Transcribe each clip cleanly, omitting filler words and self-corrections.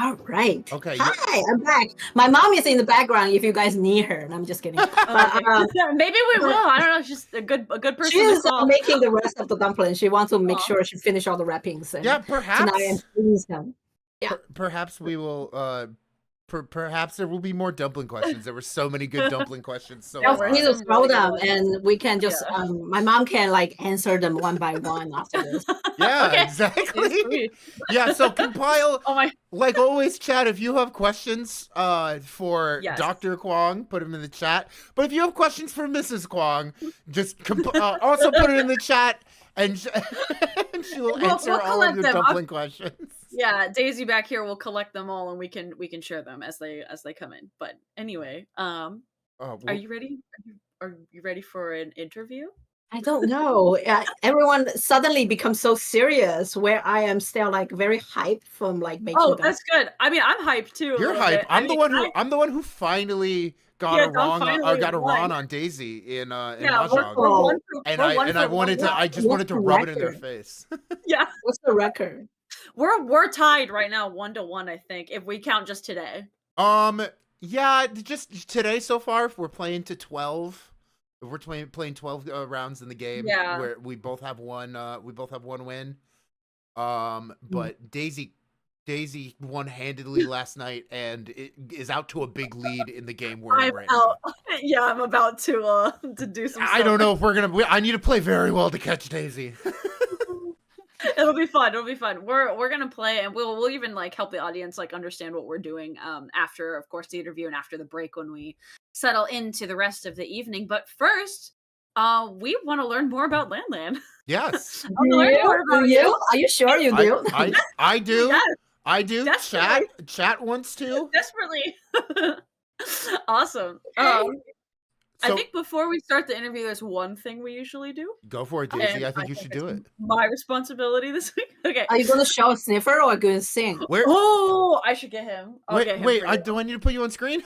All right. Okay. Hi, I'm back. My mom is in the background if you guys need her. And I'm just kidding. Maybe we will. I don't know. She's a good person. She's making the rest of the dumplings. She wants to make sure she finish all the wrappings. And yeah, perhaps. Tonight and freeze them. Yeah. Perhaps we will. Perhaps there will be more dumpling questions. There were so many good dumpling questions. So we just throw them, and we can just. My mom can like answer them one by one after this. Yeah, exactly. Yeah, so compile. Like always, chat. If you have questions for Dr. Kuang, put them in the chat. But if you have questions for Mrs. Kuang, just also put it in the chat, and she will answer all of your dumpling questions. Yeah, Daisy back here will collect them all, and we can share them as they come in. But anyway, are you ready? Are you ready for an interview? I don't know. Everyone suddenly becomes so serious, where I am still like very hyped from like making. Oh, that's good. I mean, I'm hyped too. You're hyped. I'm the one who finally got a Ron on Daisy in Mahjong. I just wanted to rub it in their face. Yeah. What's the record? We're tied right now, 1-1, I think, if we count just today. Yeah, just today so far. If we're playing to 12, if we're playing 12 rounds in the game, where we both have one win. But Daisy won handedly last night, and it is out to a big lead in the game we're in right now. Yeah, I'm about to do some. I don't know if we're gonna. I need to play very well to catch Daisy. It'll be fun. We're gonna play, and we'll even like help the audience like understand what we're doing after, of course, the interview and after the break when we settle into the rest of the evening. But first, we want to learn more about Lanlan. Yes. Are you sure you do? I do. Yes. I do. Chat wants to. Desperately. Awesome. I think before we start the interview, there's one thing we usually do. Go for it, Daisy. I think you should do it. My responsibility this week. Okay. Are you going to show a sniffer or going to sing? Oh, I should get him. Wait. Do I need to put you on screen?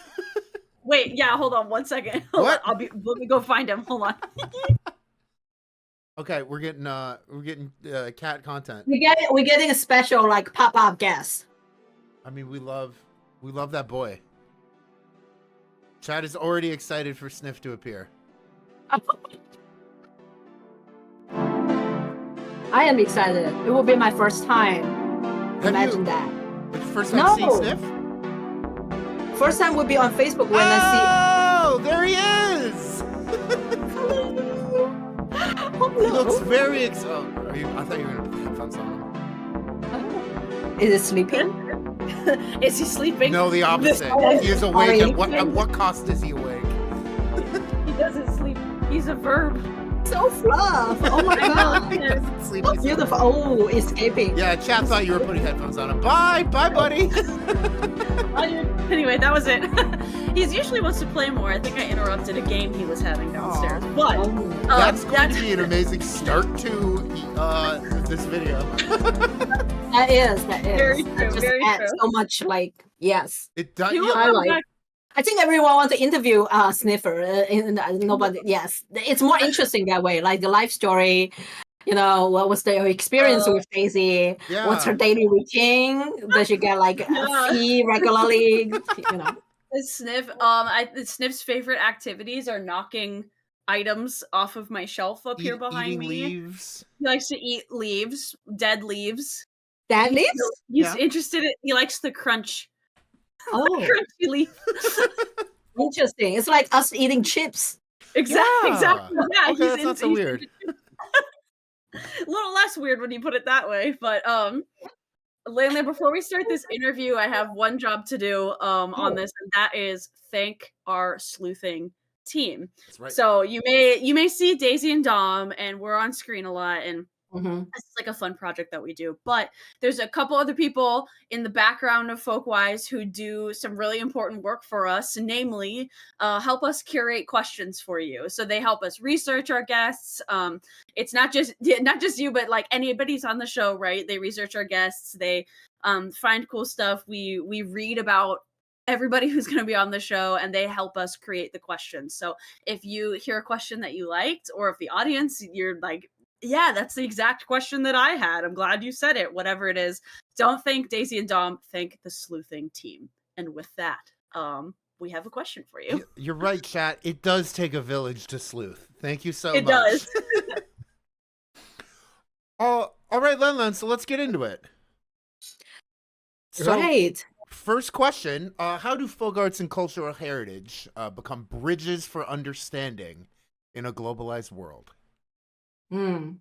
Wait. Yeah. Hold on 1 second. What? Let me go find him. Hold on. Okay, we're getting cat content. We're getting a special like pop-up guest. I mean, we love that boy. Chad is already excited for Sniff to appear. I am excited. It will be my first time. Imagine that. It's your first time seeing Sniff? First time would be on Facebook when I see. Oh, there he is! He looks very excited. I thought you were going to put headphones on him. Is it sleeping? Is he sleeping? No, the opposite. He is awake. At what cost is he awake? He doesn't sleep. He's a verb. So fluff. Oh my god. He doesn't sleep. So beautiful. Oh, escaping. Yeah, chat thought you were putting headphones on him. Bye, buddy. Anyway, that was it. He usually wants to play more. I think I interrupted a game he was having downstairs. But that's going to be an amazing start to this video. That is. Very true. Very true. So much like yes. It does. I think everyone wants to interview Sniffer. Nobody. Yes, it's more interesting that way. Like the life story. You know, what was their experience with Daisy? Yeah. What's her daily routine? Does she get like a fee regularly? You know. Sniff's favorite activities are knocking items off of my shelf up here behind me. Leaves. He likes to eat leaves, dead leaves. Dead leaves? He's interested in. He likes the crunch. Oh, crunchy leaf. Interesting. It's like us eating chips. Exactly. Yeah, okay, that's not so weird. A little less weird when you put it that way, but Lanlan, before we start this interview, I have one job to do on this, and that is thank our sleuthing team. That's right. So you may see Daisy and Dom, and we're on screen a lot, and it's like a fun project that we do. But there's a couple other people in the background of Folkwise who do some really important work for us, namely help us curate questions for you. So they help us research our guests. It's not just you, but like anybody's on the show, right? They research our guests. They find cool stuff. We read about everybody who's going to be on the show, and they help us create the questions. So if you hear a question that you liked, or if the audience, you're like, Yeah, that's the exact question that I had. I'm glad you said it. Whatever it is, don't thank Daisy and Dom, thank the sleuthing team. And with that, we have a question for you. You're right, chat. It does take a village to sleuth. Thank you so it much. It does. All right, Lanlan, so let's get into it. So, right. First question, how do folk arts and cultural heritage become bridges for understanding in a globalized world? I'm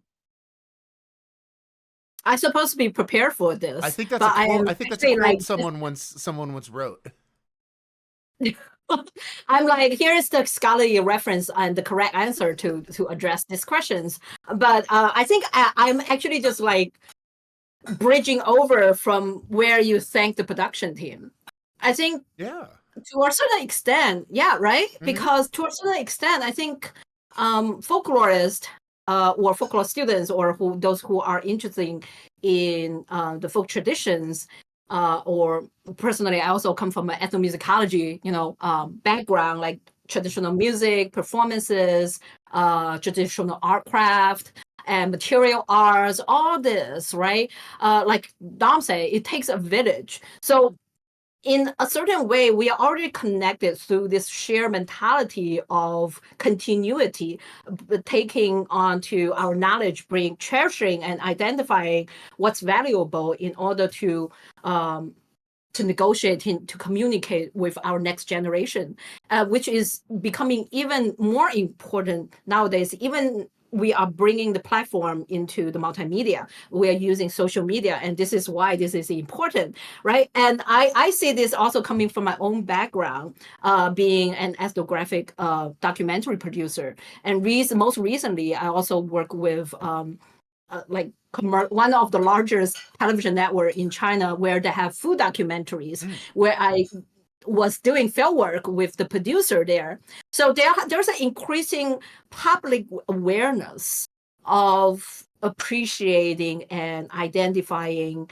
supposed to be prepared for this. I think that's a quote. I think that's a quote like, someone once wrote. I'm like, here's the scholarly reference and the correct answer to address these questions. But I think I'm actually just like bridging over from where you thank the production team. I think to a certain extent, right? Mm-hmm. Because to a certain extent, I think folklorists or folklore students or those who are interested in the folk traditions, or personally, I also come from an ethnomusicology, background, like traditional music, performances, traditional art craft, and material arts, all this, right? Like Dom said, it takes a village. So in a certain way, we are already connected through this shared mentality of continuity, taking onto our knowledge, cherishing and identifying what's valuable in order to negotiate, to communicate with our next generation, which is becoming even more important nowadays. Even we are bringing the platform into the multimedia. We are using social media, and this is why this is important, right? And I see this also coming from my own background, being an ethnographic documentary producer. And most recently, I also work with one of the largest television network in China, where they have food documentaries, where I was doing fieldwork with the producer there. So there's an increasing public awareness of appreciating and identifying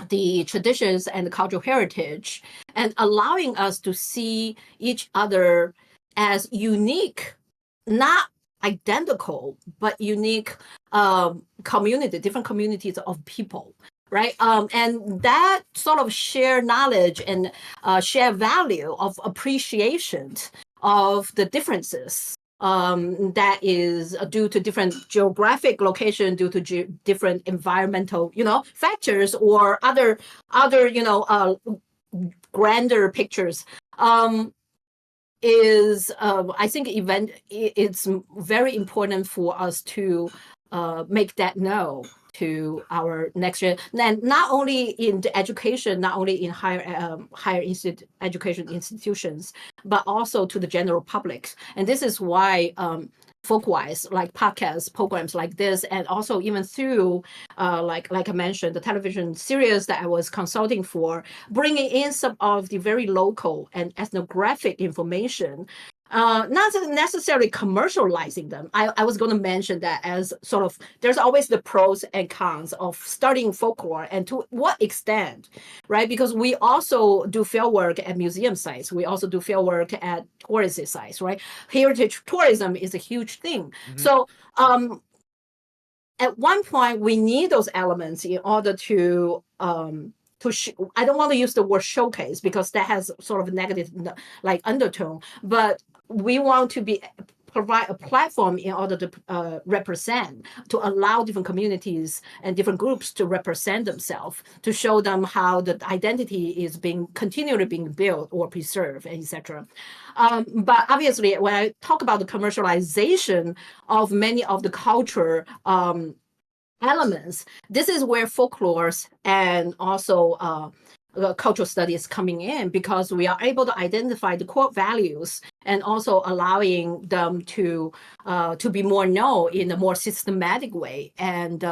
the traditions and the cultural heritage, and allowing us to see each other as unique, not identical, but unique different communities of people, right? And that sort of shared knowledge and shared value of appreciation of the differences that is due to different geographic location, due to different environmental, factors, or other, grander pictures. Is I think it's very important for us to make that known to our next generation, and not only in the education, not only in higher education institutions, but also to the general public. And this is why Folkwise, like podcasts, programs like this, and also even through, like I mentioned, the television series that I was consulting for, bringing in some of the very local and ethnographic information, not necessarily commercializing them. I was going to mention that as sort of, there's always the pros and cons of studying folklore, and to what extent, right? Because we also do fieldwork at museum sites. We also do fieldwork at tourist sites, right? Heritage tourism is a huge thing. Mm-hmm. So at one point, we need those elements in order to I don't want to use the word showcase, because that has sort of a negative undertone, but we want to provide a platform in order to represent, to allow different communities and different groups to represent themselves, to show them how the identity is continually being built or preserved, etc. But obviously, when I talk about the commercialization of many of the culture elements, this is where folklore and also cultural studies coming in, because we are able to identify the core values and also allowing them to be more known in a more systematic way, and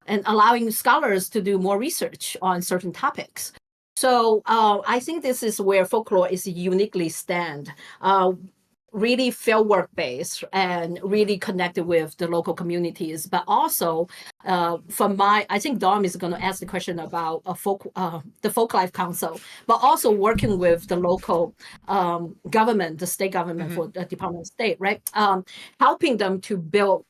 allowing scholars to do more research on certain topics. So I think this is where folklore is uniquely stand. Really fieldwork based and really connected with the local communities, but also I think Dom is going to ask the question about the Folklife Council, but also working with the local government, the state government, for the Department of State, right? Helping them to build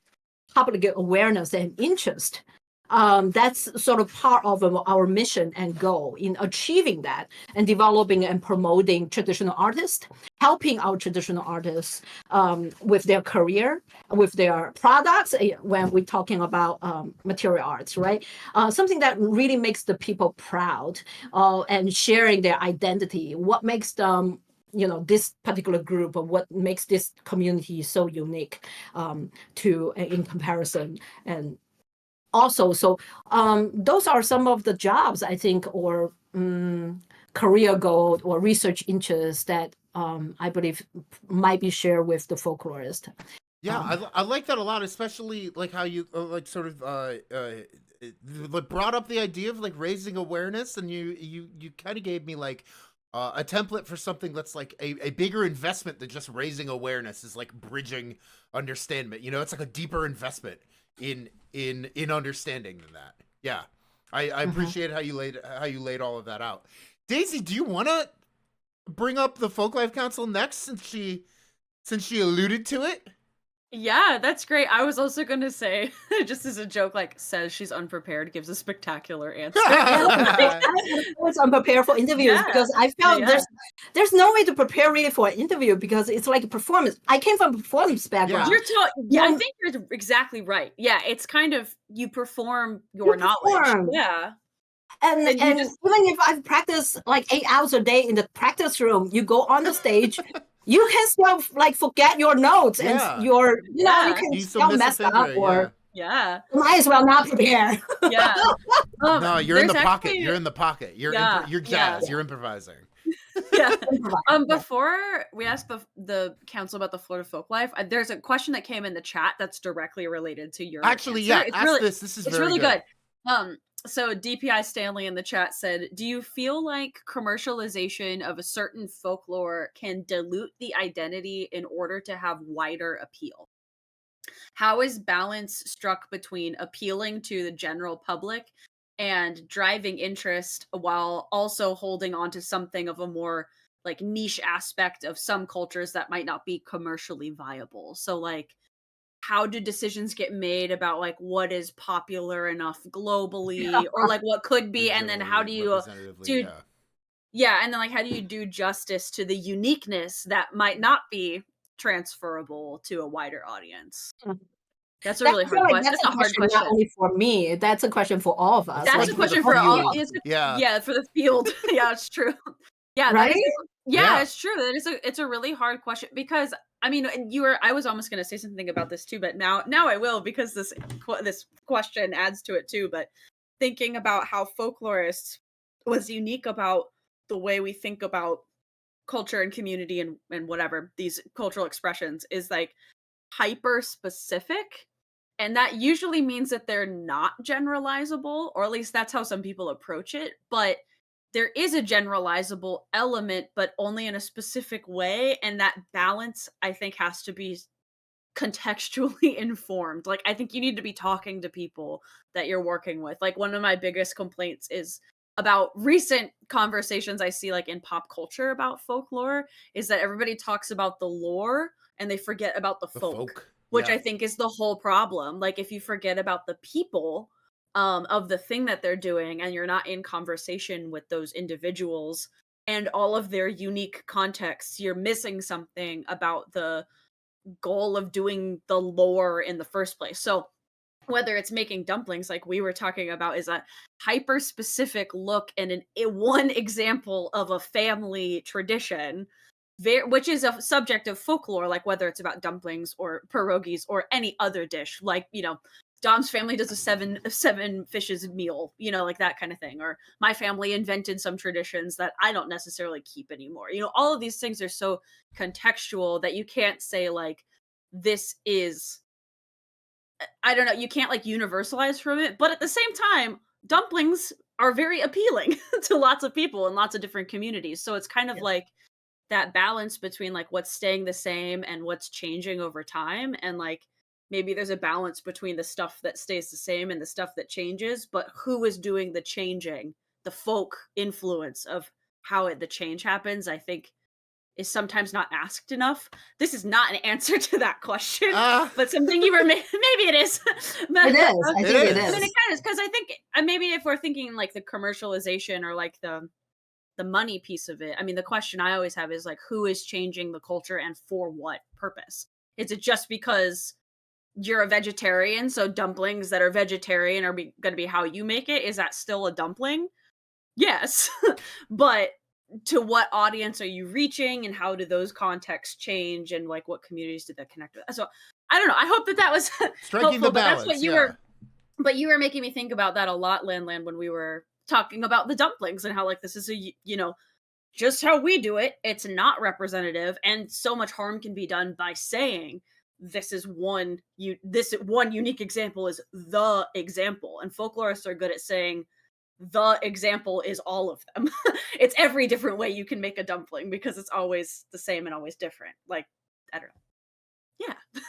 public awareness and interest. That's sort of part of our mission and goal in achieving that and developing and promoting traditional artists, helping our traditional artists with their career, with their products, when we're talking about material arts, right? Something that really makes the people proud and sharing their identity, what makes them this particular group, or what makes this community so unique to in comparison. And also, so those are some of the jobs, I think, or career goal or research interests that I believe might be shared with the folklorist. Yeah, I like that a lot, especially like how you like sort of brought up the idea of like raising awareness, and you kind of gave me like a template for something that's like a bigger investment than just raising awareness, is like bridging understanding. It's like a deeper investment in understanding than that. Yeah, I appreciate how you laid all of that out. Daisy, do you want to bring up the Folklife Council next, since she alluded to it? Yeah, that's great. I was also going to say, just as a joke, like, says she's unprepared, gives a spectacular answer. I was unprepared for interviews because I felt there's no way to prepare really for an interview, because it's like a performance. I came from a performance background. I think you're exactly right. Yeah, it's kind of, you perform your knowledge. Yeah. And even if I've practiced like 8 hours a day in the practice room, you go on the stage, you can still like forget your notes and your, you can still mess up, or might as well not prepare. No, you're in the pocket. You're in the pocket. You're jazz. You're improvising. Before we ask the council about the Florida Folklife, there's a question that came in the chat that's directly related to your answer. This is really good. So DPI Stanley in the chat said, do you feel like commercialization of a certain folklore can dilute the identity in order to have wider appeal? How is balance struck between appealing to the general public and driving interest, while also holding on to something of a more like niche aspect of some cultures that might not be commercially viable? So like, how do decisions get made about like what is popular enough globally, or like what could be, and then how do you and then like how do you do justice to the uniqueness that might not be transferable to a wider audience? That's a really hard question. That's a hard question, not only for me. That's a question for all of us. That's a question for all. Yeah, for the field. Yeah, it's true. Yeah, right. It's true. It's a really hard question, because I mean, I was almost going to say something about this too, but now I will, because this question adds to it too. But thinking about how folklorists was unique about the way we think about culture and community and whatever these cultural expressions is like hyper specific, and that usually means that they're not generalizable, or at least that's how some people approach it. But there is a generalizable element, but only in a specific way, and that balance, I think, has to be contextually informed. Like, I think you need to be talking to people that you're working with. Like, one of my biggest complaints is about recent conversations I see like in pop culture about folklore, is that everybody talks about the lore and they forget about the folk. Which I think is the whole problem. Like, if you forget about the people of the thing that they're doing, and you're not in conversation with those individuals and all of their unique contexts, you're missing something about the goal of doing the lore in the first place. So whether it's making dumplings, like we were talking about, is a hyper specific look and one example of a family tradition, which is a subject of folklore, like whether it's about dumplings or pierogies or any other dish, like, Dom's family does a seven fishes meal, like that kind of thing. Or my family invented some traditions that I don't necessarily keep anymore. All of these things are so contextual that you can't say like, this is, I don't know, you can't like universalize from it. But at the same time, dumplings are very appealing to lots of people in lots of different communities. So it's kind of like that balance between like what's staying the same and what's changing over time. And like, maybe there's a balance between the stuff that stays the same and the stuff that changes, but who is doing the changing, the folk influence of how the change happens, I think is sometimes not asked enough. This is not an answer to that question, but something you were maybe it is. But, it is. I think it is. I mean, it kind of is, because I think maybe if we're thinking like the commercialization or like the money piece of it, I mean, the question I always have is like, who is changing the culture and for what purpose? Is it just because you're a vegetarian, so dumplings that are vegetarian are going to be how you make it? Is that still a dumpling? Yes. But to what audience are you reaching, and how do those contexts change, and like what communities did that connect with? So I don't know. I hope that was striking helpful, the balance. But that's what you were. But you were making me think about that a lot, Lanlan, when we were talking about the dumplings and how like this is a just how we do it. It's not representative, and so much harm can be done by saying this is one unique example is the example, and folklorists are good at saying the example is all of them. It's every different way you can make a dumpling, because it's always the same and always different. Like, I don't know. Yeah.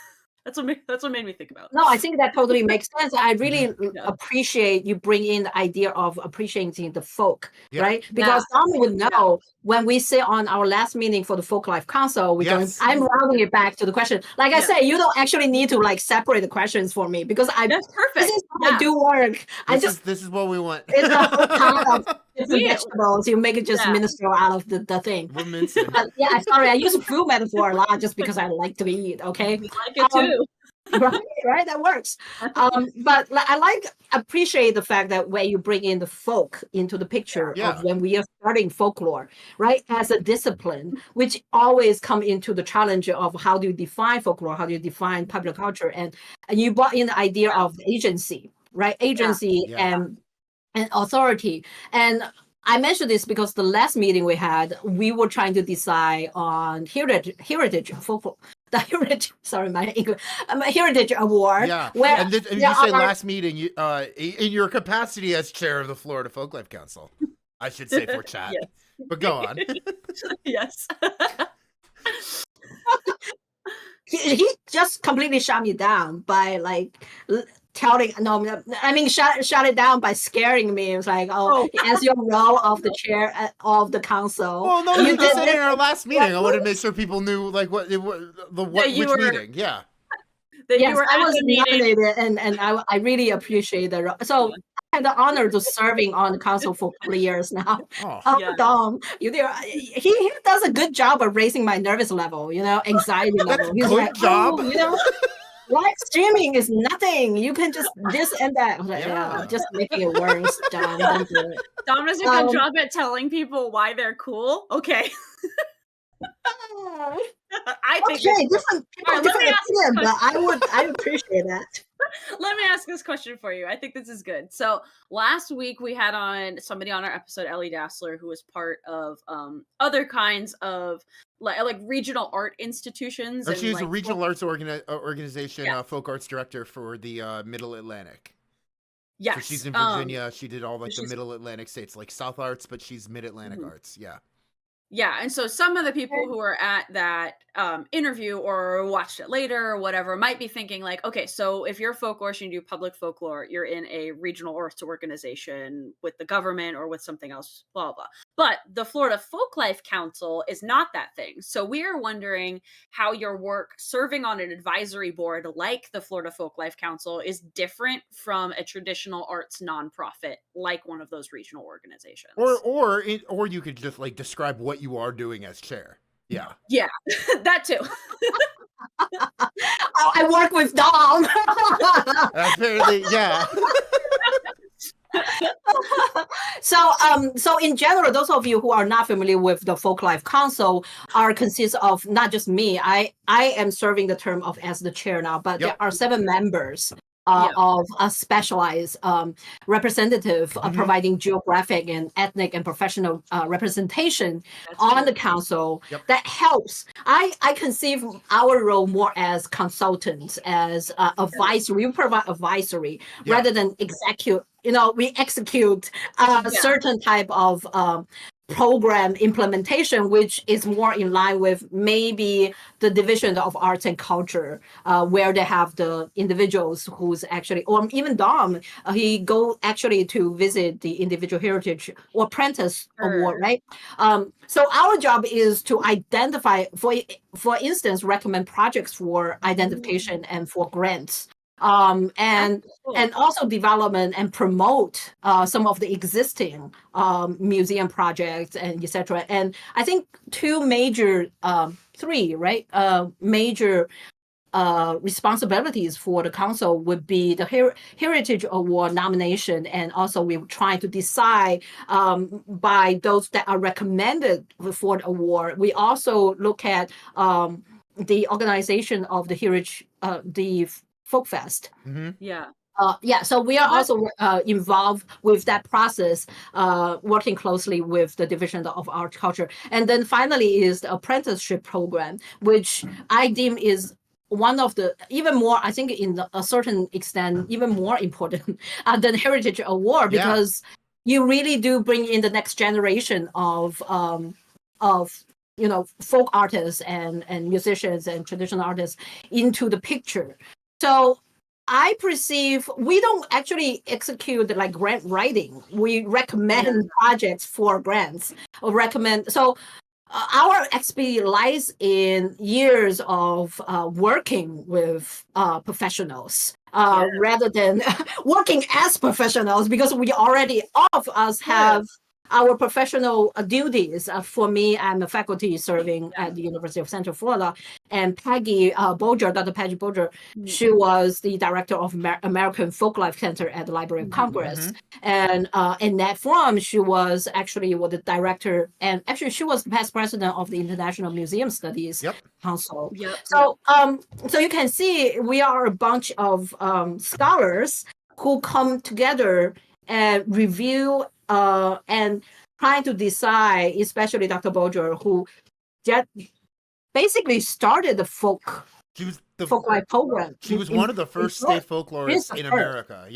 That's what made me think about. No, I think that totally makes sense. I really appreciate you bring in the idea of appreciating the folk, right? Because someone would know when we say on our last meeting for the Folklife Council, I'm rounding it back to the question. Like I say, you don't actually need to like separate the questions for me, because that's perfect. This is how I do work. This is what we want. It's a whole ton of different vegetables. You make it just minstrel out of the thing. We're mincing. Sorry, I use a food metaphor a lot just because I like to eat. Okay, we like it too. right, that works. But I appreciate the fact that when you bring in the folk into the picture of when we are starting folklore, right, as a discipline, which always come into the challenge of how do you define folklore, how do you define popular culture, and you brought in the idea of agency, right, and authority. And I mentioned this because the last meeting we had, we were trying to decide on heritage folklore. The heritage, heritage award. Yeah, and you said last meeting, in your capacity as chair of the Florida Folklife Council, I should say for chat. Yes. But go on. Yes. he just completely shut me down by like shut it down by scaring me. It was like, as your role of the chair of the council. Well, no, you just said in our last meeting. I wanted to make sure people knew like which meeting. Yeah. Yes, I was nominated, and I really appreciate that. So I had the honor to serving on the council for a couple of years now. Dom, he does a good job of raising my nervous level, anxiety level. He's good job. Live streaming is nothing. You can just this and that. Just making it worse, Dom. Don't do it. Dom does a good job at telling people why they're cool. Okay. I think different people different opinion, but I appreciate that. Let me ask this question for you. I think this is good. So last week we had on somebody on our episode, Ellie Dassler, who was part of other kinds of like regional art institutions. She was a regional arts organization, folk arts director for the Middle Atlantic. Yes. So she's in Virginia. She did all like the Middle Atlantic states, like South Arts, but she's Mid-Atlantic Arts. Yeah. Yeah, and so some of the people who were at that interview or watched it later or whatever might be thinking like, okay, so if you're a folklorist and you do public folklore, you're in a regional arts organization with the government or with something else, blah, blah. But the Florida Folklife Council is not that thing. So we are wondering how your work serving on an advisory board like the Florida Folklife Council is different from a traditional arts nonprofit like one of those regional organizations. Or you could just like describe what you are doing as chair. Yeah. Yeah, that too. I work with Dom. Apparently, yeah. So in general, those of you who are not familiar with the Folklife Council consists of not just me. I am serving the term of as the chair now, but there are 7 members. Of a specialized representative providing geographic and ethnic and professional representation on the council that helps. I conceive our role more as consultants, as advisory. We provide advisory rather than execute. We execute certain type of program implementation, which is more in line with maybe the division of arts and culture, where they have the individuals who's actually, or even Dom, he go actually to visit the individual heritage or apprentice award, right? So our job is to identify, for instance, recommend projects for identification and for grants. And also development and promote some of the existing museum projects and etc. And I think three major responsibilities for the council would be the Heritage Award nomination, and also we try to decide by those that are recommended for the award. We also look at the organization of the Heritage, the Folk Fest. So we are also involved with that process, working closely with the Division of Art Culture. And then finally is the apprenticeship program, which I deem is one of the even more, I think in a certain extent, even more important than Heritage Award, because you really do bring in the next generation of folk artists and musicians and traditional artists into the picture. So I perceive we don't actually execute like grant writing. We recommend projects for grants or recommend. So our expertise lies in years of working with professionals rather than working as professionals, because we already, all of us have our professional duties. For me, I'm a faculty serving at the University of Central Florida, and Peggy Bolger, Dr. Peggy Bolger, she was the director of American Folklife Center at the Library of Congress. And in that form, she was actually the director, and actually she was past president of the International Museum Studies Council. So you can see we are a bunch of scholars who come together and review and trying to decide, especially Dr. Bolger, who basically started the folklife program. She was one of the first state folklorists in America.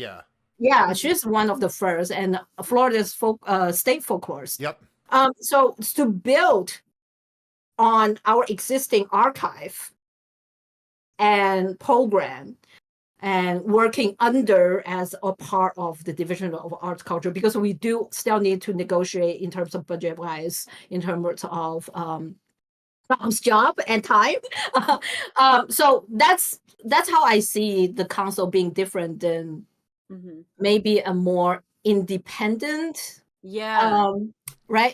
Yeah, she's one of the first, and Florida's state folklorist. So to build on our existing archive and program, and working under as a part of the Division of Arts Culture, because we do still need to negotiate in terms of budget wise, in terms of Tom's job and time. So that's how I see the council being different than maybe a more independent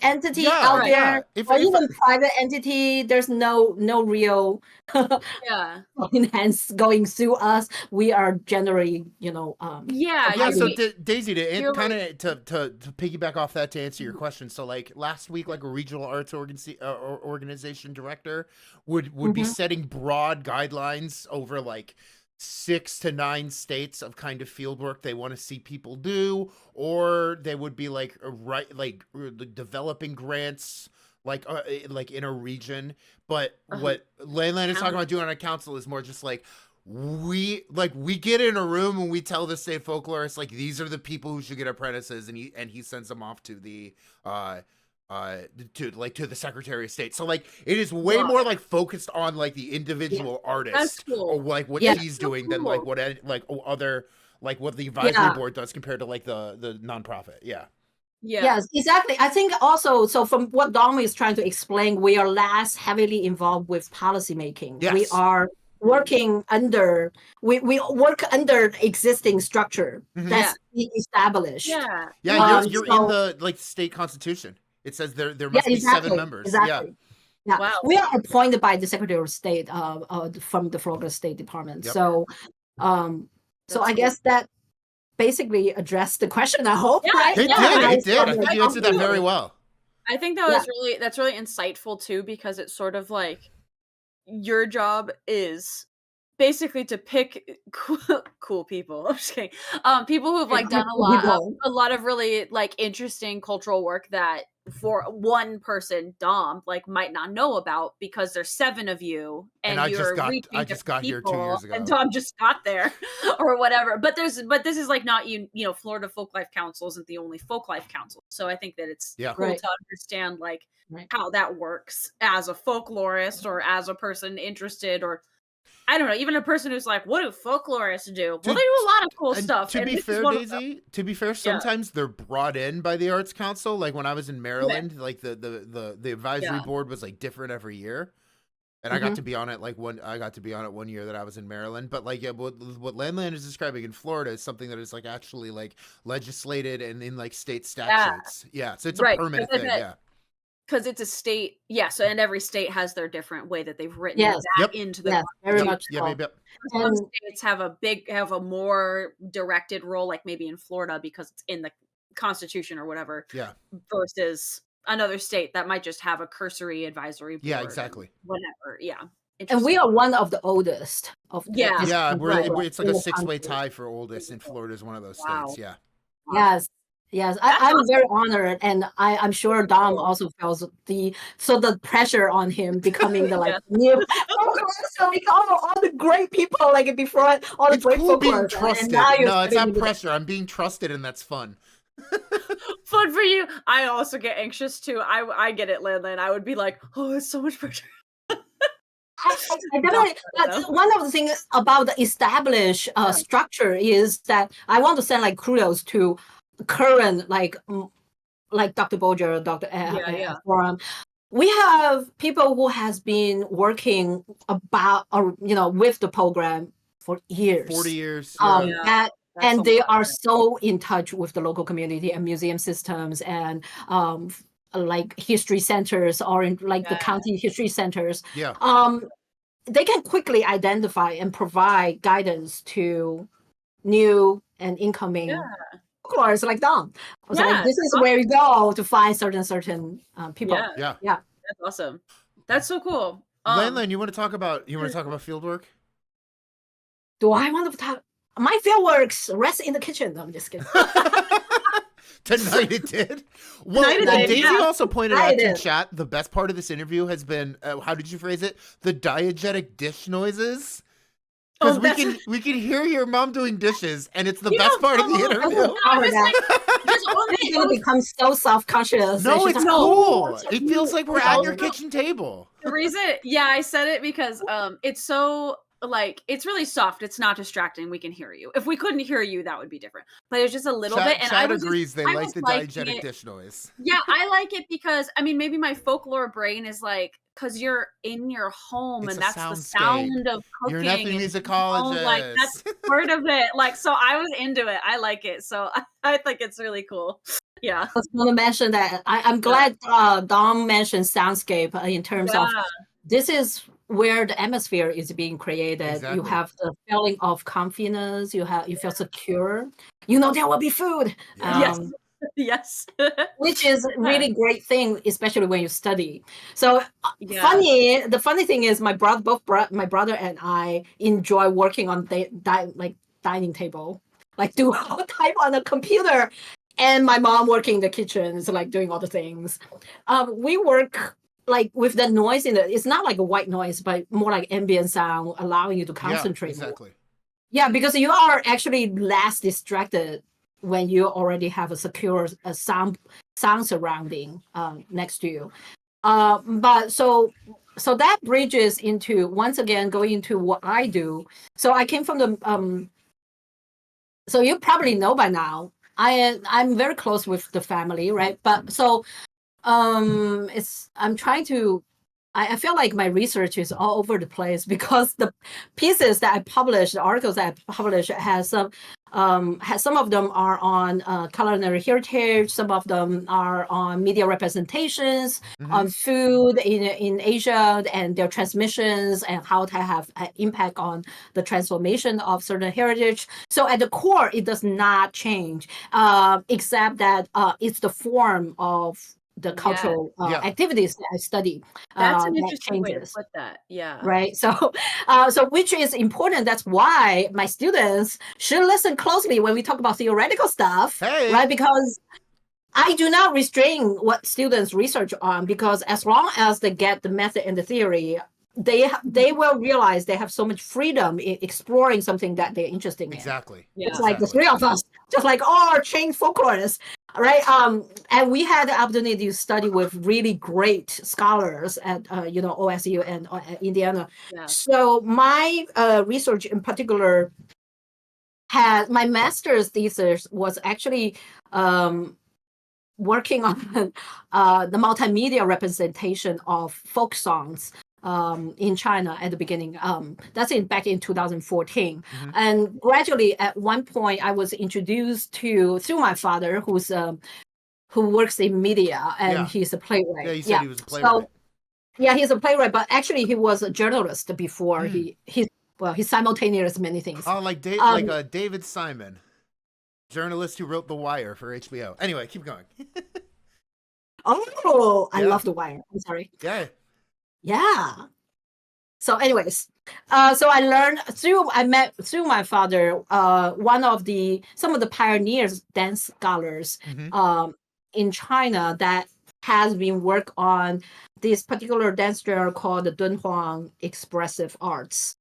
entity out there, or even private entity. There's no real finance going through us. We are generally, So Daisy, to kind of to piggyback off that, to answer your question. So like last week, like a regional arts organization director would be setting broad guidelines over like 6 to 9 states of kind of field work they want to see people do, or they would be like developing grants like in a region. But what Lanlan is talking about doing on a council is more just like we get in a room and we tell the state folklorists like these are the people who should get apprentices, and he sends them off to the to the Secretary of State. So like it is way more like focused on like the individual artist or like what she's doing than like what other like what the advisory board does compared to like the nonprofit. Yes, exactly. I think also, so from what Dom is trying to explain, we are less heavily involved with policy making. We are working under, we work under existing structure that's established. You're in the like state constitution. It says there must be 7 members. Exactly. Wow. We are appointed by the Secretary of State from the Florida State Department. So I guess that basically addressed the question, I hope, right? It did. I think you answered that very well. I think that's really insightful too, because it's sort of like your job is basically to pick cool people. I'm just kidding. People who've like done a lot of really like interesting cultural work that for one person, Dom, like might not know about because there's 7 of you and I you're just got here 2 years ago. and Dom just got there or whatever. But this is like not Florida Folklife Council isn't the only folklife council. So I think that it's cool to understand like how that works as a folklorist or as a person interested, or I don't know, even a person who's like, what do folklorists do? Well, they do a lot of cool stuff. To be fair, Daisy, sometimes they're brought in by the Arts Council. Like when I was in Maryland, like the advisory board was like different every year. And I got to be on it one year that I was in Maryland. But like what Lanlan is describing in Florida is something that is like actually like legislated and in like state statutes. Yeah. So it's a permanent thing. Because it's a state, so and every state has their different way that they've written that into the very much so. Some states have a more directed role, like maybe in Florida because it's in the Constitution or whatever. Yeah. Versus another state that might just have a cursory advisory board. Yeah, exactly. Whatever. Yeah. And we are one of the oldest of it's like a 6-way tie for oldest, and Florida is one of those states. Yeah. Yes, I'm very honored, and I'm sure Dom also feels the pressure on him becoming the like new all the great people like before all the great cool being trusted. No, it's not pressure. I'm being trusted, and that's fun. Fun for you. I also get anxious too. I get it, Lanlan. I would be like, oh, it's so much pressure. I definitely, one of the things about the established structure is that I want to send like kudos to current like Dr. Bolger, Dr. Forum. We have people who has been working with the program for years, 40 years, and they are so in touch with the local community and museum systems and like history centers or in like the county history centers. They can quickly identify and provide guidance to new and incoming folklorists like Dom. So like, this is where you go to find certain people. Yeah. That's awesome. That's so cool. Lanlan, you want to talk about field work? Do I want to talk? My field works rest in the kitchen. No, I'm just kidding. Tonight it did. Well, Daisy also pointed out in chat the best part of this interview has been how did you phrase it? The diegetic dish noises. Because we can hear your mom doing dishes, and it's the best part of the interview. It's gonna become so self-conscious. No, it's cool. It feels like we're at your kitchen table. The reason, I said it because it's so like it's really soft. It's not distracting. We can hear you. If we couldn't hear you, that would be different. But it's just a little bit. And Chad agrees they like the diegetic dish noise. Yeah, I like it because I mean maybe my folklore brain is like because you're in your home and that's the sound of cooking. You're an ethnomusicologist. Like that's part of it. Like so, I was into it. I like it. So I think it's really cool. Yeah. I was going to mention that. I'm glad Dom mentioned soundscape in terms of this is where the atmosphere is being created. Exactly. You have the feeling of confidence. You feel secure. You know there will be food. Yes. Which is a really great thing, especially when you study. So the funny thing is my brother and I enjoy working on dining table, like do all the time on the computer, and my mom working in the kitchen is like doing all the things. We work like with the noise it's not like a white noise, but more like ambient sound, allowing you to concentrate. Yeah, exactly. Yeah, because you are actually less distracted when you already have a secure sound surrounding next to you. But so that bridges into, once again, going into what I do. So I came from the, so you probably know by now, I'm very close with the family, right? But so I'm trying to, I feel like my research is all over the place because the pieces that I publish, the articles that I publish has some of them are on culinary heritage, some of them are on media representations, on food in Asia and their transmissions and how to have an impact on the transformation of certain heritage. So at the core, it does not change, except that it's the form of the cultural activities that I study. That's an interesting way to put that. Yeah. Right. So, so which is important. That's why my students should listen closely when we talk about theoretical stuff, right? Because I do not restrain what students research on, because as long as they get the method and the theory, they will realize they have so much freedom in exploring something that they're interested in. Exactly. It's like the three of us, just like all our trained folklorists, right? And we had the opportunity to study with really great scholars at OSU and Indiana. Yeah. So my research in particular had my master's thesis was actually working on the multimedia representation of folk songs in China at the beginning. That's back in 2014. And gradually, at one point, I was introduced through my father, who works in media, and he's a playwright. Yeah, you said he was a playwright. So, yeah, he's a playwright, but actually he was a journalist before. He simultaneous many things. Oh, like David Simon, journalist who wrote The Wire for HBO. Anyway, keep going. I love The Wire. I'm sorry. Yeah. So anyways, so I met through my father, some of the pioneers dance scholars in China that has been work on this particular dance genre called the Dunhuang expressive arts.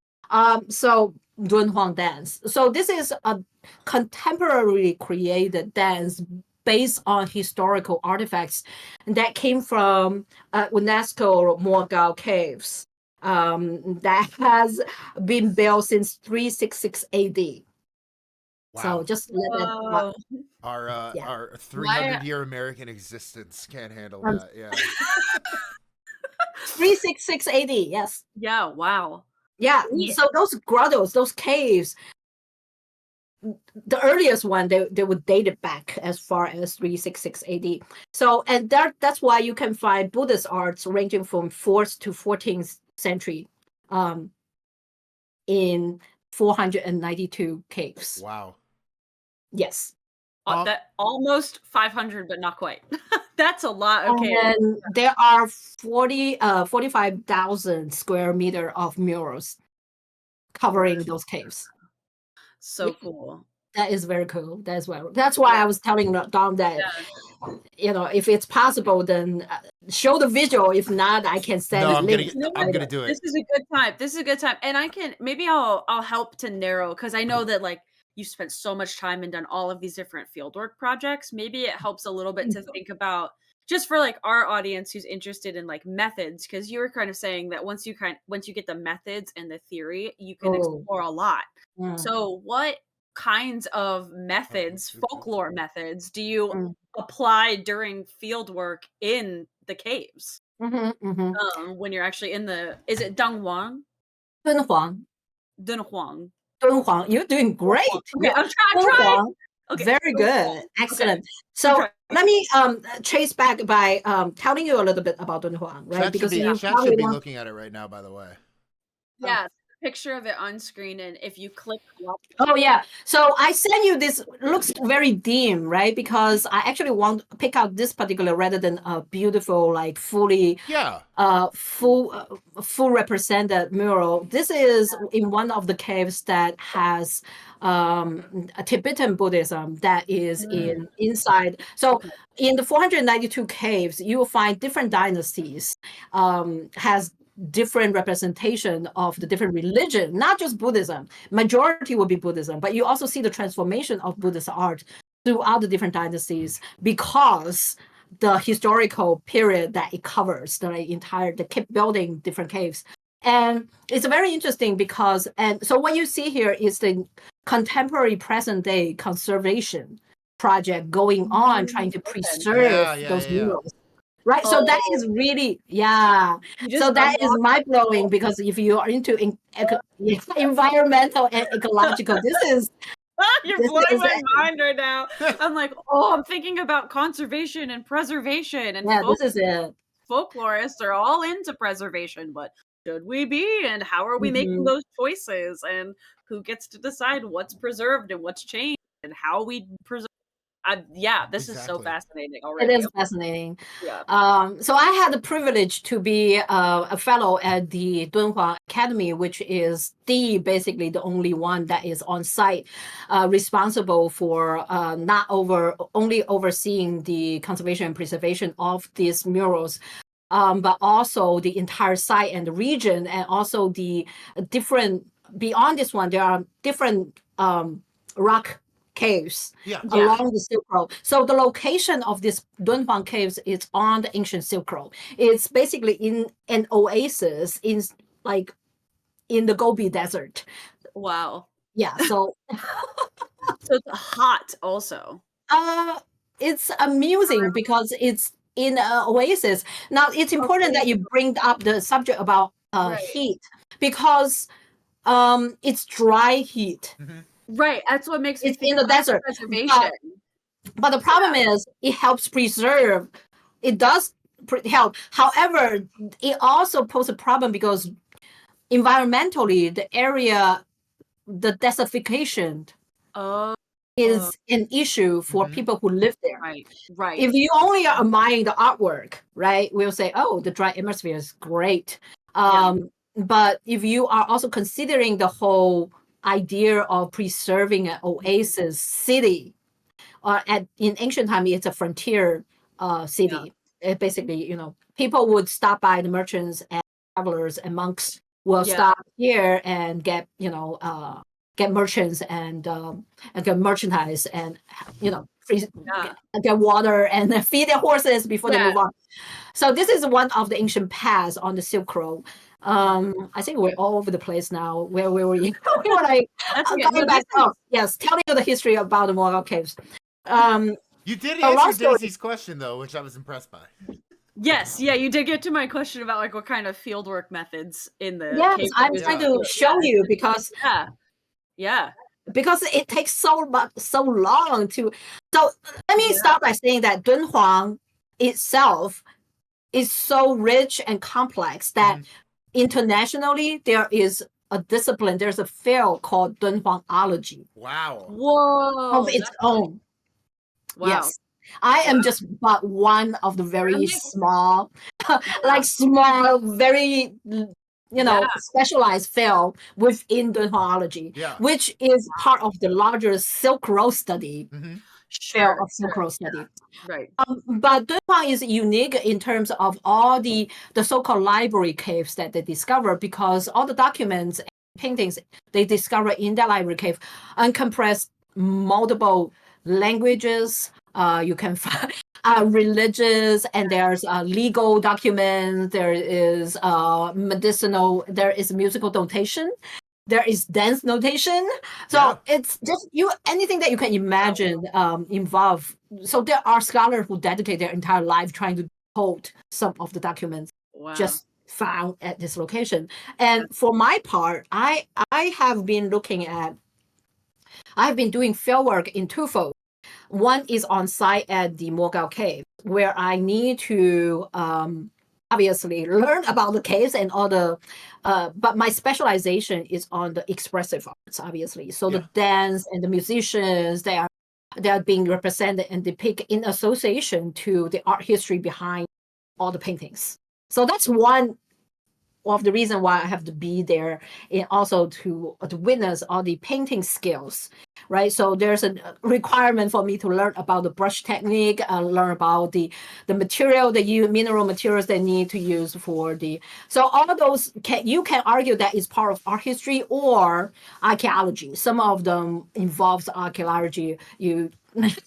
So Dunhuang dance. So this is a contemporarily created dance based on historical artifacts that came from UNESCO Lunar Caves that has been built since 366 AD. Wow. So just let that. Our 300-year American existence can't handle that. Yeah. 366 AD. Yes. Yeah. Wow. Yeah. So those grottos, those caves, the earliest one they would date it back as far as 366 AD. So and that's why you can find Buddhist arts ranging from 4th to 14th century in 492 caves. Wow. Yes. That almost 500, but not quite. That's a lot. Okay. And there are 45,000 square meter of murals covering those caves. So cool. That is very cool. That's why I was telling Dom that if it's possible, then show the visual. If not, I can send I'm gonna do it. This is a good time. And I'll help to narrow, because I know that you spent so much time and done all of these different fieldwork projects. Maybe it helps a little bit to think about, just for our audience who's interested in methods, because you were kind of saying that once you get the methods and the theory, you can explore a lot. So what kinds of methods, folklore methods, do you apply during fieldwork in the caves? When you're actually is it Dunhuang? Dunhuang. You're doing great. Okay, I'm trying. Okay. Very good. Excellent. Okay. So let me trace back by telling you a little bit about Dunhuang, right? Chat should be looking at it right now, by the way. Yeah, picture of it on screen, and if you click. Oh yeah. So I sent you this. Looks very dim, right? Because I actually want to pick out this particular rather than a beautiful, fully full represented mural. This is in one of the caves that has a Tibetan Buddhism that is inside. So in the 492 caves, you will find different dynasties has different representation of the different religion, not just Buddhism. Majority will be Buddhism, but you also see the transformation of Buddhist art throughout the different dynasties because the historical period that it covers, they keep building different caves. And it's very interesting because, and so what you see here is the contemporary present day conservation project going on, trying to preserve those murals. Right. So that is really, so that is mind-blowing, because if you are into environmental and ecological, this is... You're blowing my mind right now. I'm like, I'm thinking about conservation and preservation. And this is it. Folklorists are all into preservation, but should we be? And how are we making those choices? And who gets to decide what's preserved and what's changed and how we preserve? This is so fascinating It already. is fascinating. Yeah. So I had the privilege to be a fellow at the Dunhuang Academy, which is basically the only one that is on site, responsible for not only overseeing the conservation and preservation of these murals, but also the entire site and the region, and also the different, beyond this one, there are different rock caves along the Silk Road. So the location of this Dunhuang Caves is on the ancient Silk Road. It's basically in an oasis in the Gobi Desert. Wow. Yeah. So so it's hot also. It's amusing because it's in an oasis. Now it's important that you bring up the subject about heat, because it's dry heat. Right, that's what makes me it's think in the desert. preservation. But the problem is it helps preserve. It does help. However, it also poses a problem because environmentally, the area, the desertification is an issue for people who live there. Right. If you only are admiring the artwork, right, we'll say, oh, the dry atmosphere is great. But if you are also considering the whole idea of preserving an oasis city, in ancient time, it's a frontier city. It basically, people would stop by, the merchants and travelers and monks will stop here and get merchants and get merchandise and get water and feed their horses before they move on. So this is one of the ancient paths on the Silk Road. I think we're all over the place now. Where were we? Going back. Yes, telling you the history about the Mogao Caves. You did answer Daisy's question though, which I was impressed by. Yes, you did get to my question about what kind of fieldwork methods in the caves. I'm trying to show you because because it takes so long to. So let me start by saying that Dunhuang itself is so rich and complex that internationally there is a discipline. There's a field called Dunhuangology. Wow! Whoa! Of its own. Wow. Yes. I am just but one of the very small, very specialized field within Dunhuangology, which is part of the larger Silk Road study. Field of Silk Road study. Right. But Dunhuang is unique in terms of all the so-called library caves that they discover, because all the documents and paintings they discover in that library cave uncompress multiple languages. You can find religious, and there's legal documents. There is medicinal. There is musical notation. There is dance notation. So it's just anything that you can imagine involved. So there are scholars who dedicate their entire life trying to decode some of the documents just found at this location. And for my part, I have been I've been doing fieldwork in twofold. One is on site at the Mogao Cave, where I need to obviously learn about the caves and all the, but my specialization is on the expressive arts, obviously. So the dance and the musicians, they are being represented and depicted in association to the art history behind all the paintings. So that's one of the reasons why I have to be there, and also to witness all the painting skills, right? So there's a requirement for me to learn about the brush technique, learn about the material, mineral materials they need to use for so all of those, you can argue that is part of art history or archaeology. Some of them involves archaeology,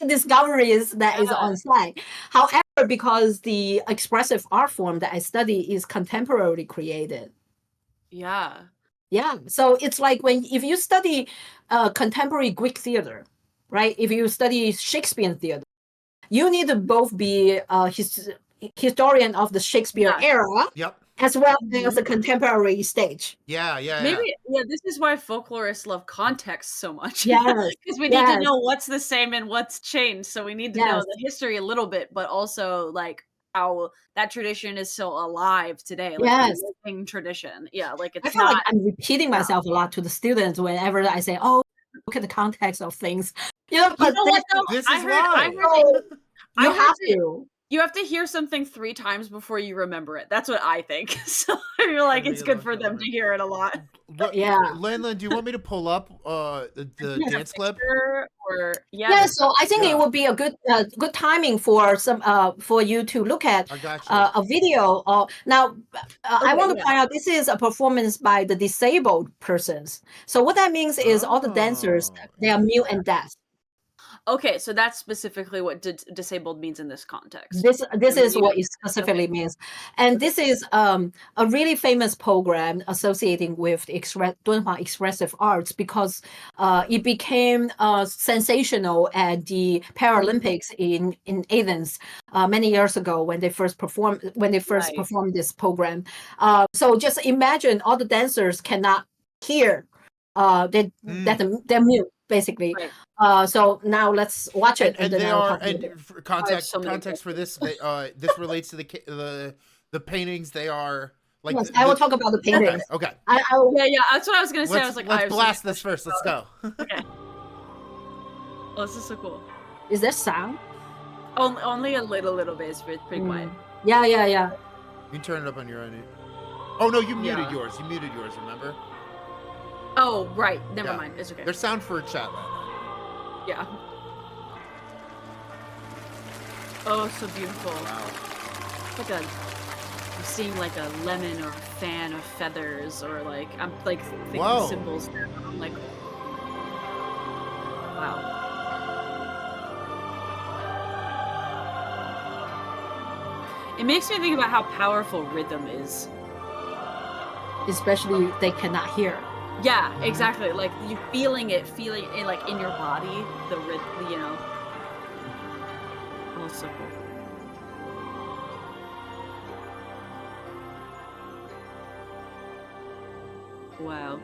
discoveries that is on site. However, because the expressive art form that I study is contemporarily created. So it's like if you study contemporary Greek theater, right? If you study Shakespearean theater, you need to both be a historian of the Shakespeare era, as well as a contemporary stage. Maybe this is why folklorists love context so much. Yes. Because we need to know what's the same and what's changed. So we need to know the history a little bit, but also like how that tradition is still alive today. Like the living tradition. Like it's I feel like I'm repeating myself a lot to the students whenever I say, oh, look at the context of things. You know, You know what though? This I is heard live. you have to. You have to hear something 3 times before you remember it. That's what I think. So I feel like it's good for them to hear it a lot. Yeah. Lanlan, do you want me to pull up the dance clip? Or Yeah, so I think it would be a good timing for you to look at I got you. a video. Now, I want to yeah. point out this is a performance by the disabled persons. So what that means is all the dancers, they are mute and deaf. Okay, so that's specifically what disabled means in this context. This is what it specifically means, and this is a really famous program associating with Dunhuang expressive arts because it became sensational at the Paralympics in Athens many years ago when they first performed this program. So just imagine all the dancers cannot hear that they're mute basically. Right. So now let's watch it. And they are, and for context for this, they this relates to the paintings. They are like. Yes, I will talk about the paintings. Okay. Yeah, that's what I was gonna say. I was like, let's blast this first. Let's go. Okay. Oh, this is so cool. Is there sound? Only a little bit. It's pretty quiet. Yeah. You can turn it up on your end. Oh no, you muted yours. You muted yours. Remember? Oh right. Never mind. It's okay. There's sound for a chat. Yeah. Oh, so beautiful. Wow. I'm seeing like a lemon or a fan of feathers, or like I'm like thinking symbols. I'm like, wow. It makes me think about how powerful rhythm is. Especially they cannot hear. Yeah, exactly. Like you feeling it like in your body, the rhythm, you know. Oh, so cool. Wow.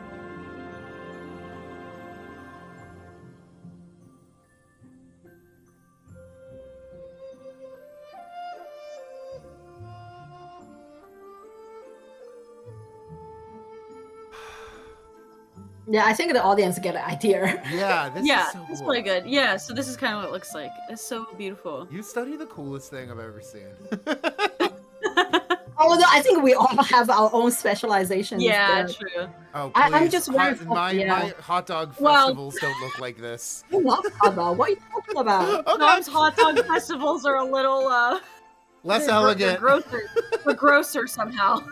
Yeah, I think the audience get an idea. Yeah, this is so cool. It's really good. Yeah, so this is kind of what it looks like. It's so beautiful. You study the coolest thing I've ever seen. Although I think we all have our own specializations. Yeah, true. Oh, please. I'm just very my hot dog festivals don't look like this. What are you talking about? Mom's hot dog festivals are a little less elegant. They're grosser somehow.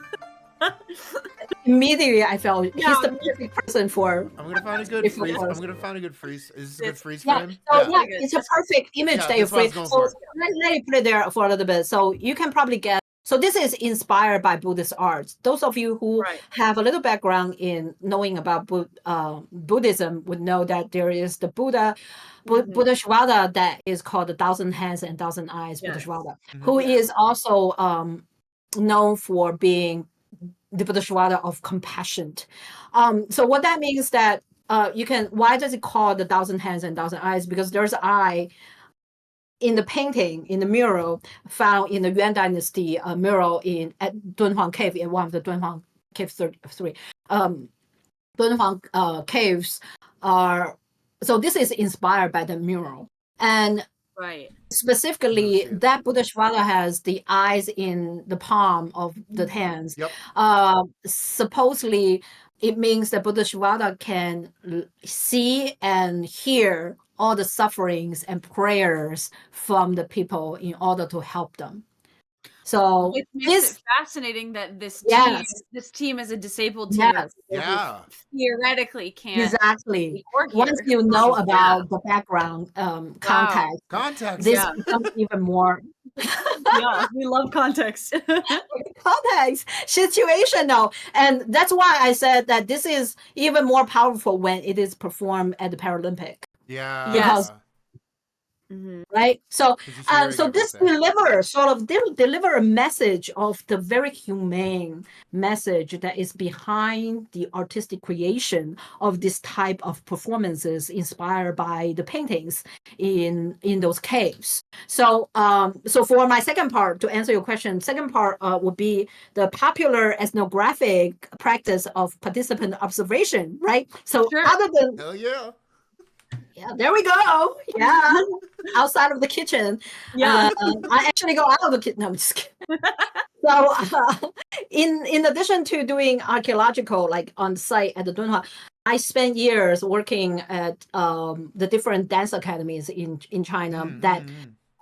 Immediately, I felt he's the perfect person for. I'm gonna find a good freeze. I'm gonna find a good freeze. Is this a good freeze frame? So it's a perfect image that you freeze. So let me put it there for a little bit, so you can probably get. So this is inspired by Buddhist arts. Those of you who have a little background in knowing about Buddhism would know that there is the Buddha Shivada that is called the Thousand Hands and Thousand Eyes Buddha Shivada, who is also known for being the Buddha Shivada of compassion. So what that means that you can. Why does it call the Thousand Hands and Thousand Eyes? Because there's an eye in the painting, in the mural found in the Yuan Dynasty mural at Dunhuang Cave, in one of the Dunhuang Caves 33. Dunhuang Caves are, so this is inspired by the mural. And specifically, that Buddha Shivada has the eyes in the palm of the hands. Supposedly, it means that Buddha Shivada can see and hear all the sufferings and prayers from the people in order to help them. So it makes it fascinating that this team is a disabled team. Theoretically can't. Exactly. Once you know about the background context, this becomes even more. We love context. Context, situational. And that's why I said that this is even more powerful when it is performed at the Paralympic. Yeah. Because, right? So this deliver a message of the very humane message that is behind the artistic creation of this type of performances inspired by the paintings in those caves. So so for my second part, to answer your question, second part would be the popular ethnographic practice of participant observation, right? So other than Yeah, there we go. Yeah, outside of the kitchen. Yeah. I actually go out of the kitchen. No, I'm just kidding. So, in addition to doing archaeological, like on site at the Dunhuang, I spent years working at the different dance academies in China. That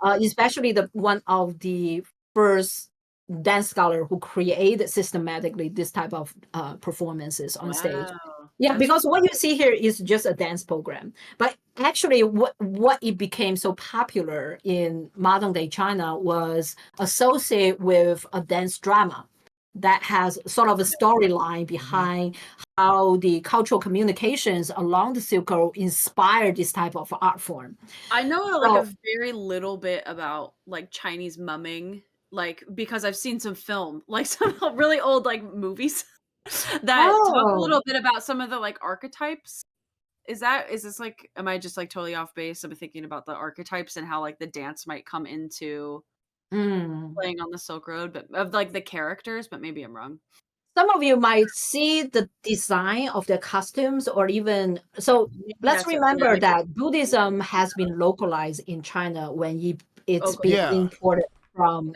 especially the one of the first dance scholar who created systematically this type of performances on stage. Yeah, That's because what you see here is just a dance program, but actually what it became so popular in modern day China was associated with a dance drama that has sort of a storyline behind how the cultural communications along the Silk Road inspired this type of art form. I know like a very little bit about like Chinese mumming, like because I've seen some film, like some really old like movies that talk a little bit about some of the like archetypes. Is this like, am I just like totally off base? I'm thinking about the archetypes and how like the dance might come into playing on the Silk Road, but of like the characters, but maybe I'm wrong. Some of you might see the design of their costumes or even so. Let's remember that Buddhism has been localized in China when it's been imported from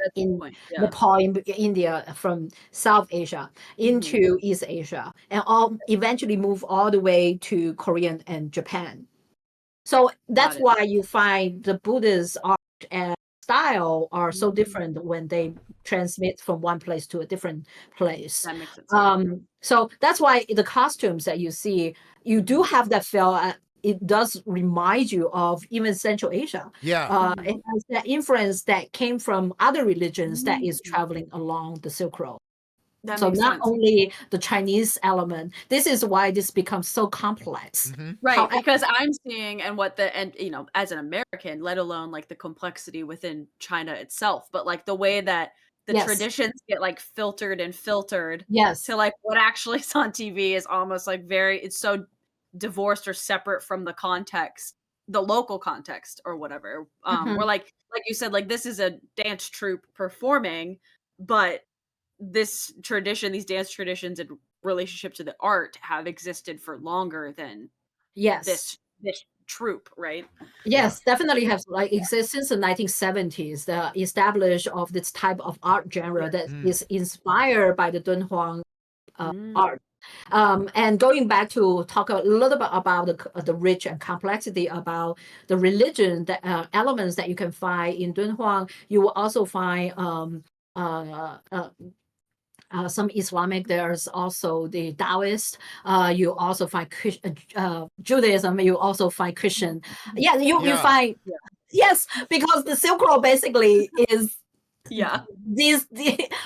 Nepal, India, from South Asia into East Asia, and eventually move all the way to Korea and Japan. So that's why you find the Buddhist art and style are so different when they transmit from one place to a different place. That makes sense. So that's why the costumes that you see, you do have that feel. It does remind you of even Central Asia. Yeah. It has that influence that came from other religions that is traveling along the Silk Road. So not only the Chinese element, this is why this becomes so complex. Right, because I'm seeing and you know, as an American, let alone like the complexity within China itself, but like the way that the traditions get like filtered to like what actually is on TV is almost like it's so divorced or separate from the context, the local context or whatever. Where like you said, like this is a dance troupe performing, but this tradition, these dance traditions and relationship to the art have existed for longer than this troupe, right? Yes, definitely have like existed since the 1970s. The establish of this type of art genre that is inspired by the Dunhuang art. And going back to talk a little bit about the rich and complexity about the religion that elements that you can find in Dunhuang, you will also find some Islamic. There's also the Taoist. You also find Judaism. You also find Christian. Yeah, you find yes, because the Silk Road basically is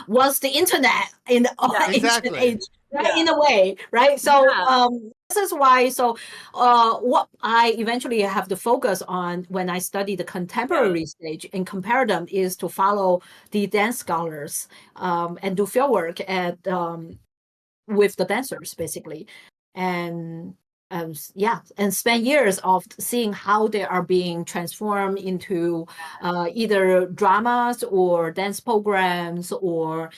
was the internet in the ancient age, right? In a way, right? So this is why. So what I eventually have to focus on when I study the contemporary stage and compare them is to follow the dance scholars and do fieldwork with the dancers basically, and and spend years of seeing how they are being transformed into either dramas or dance programs or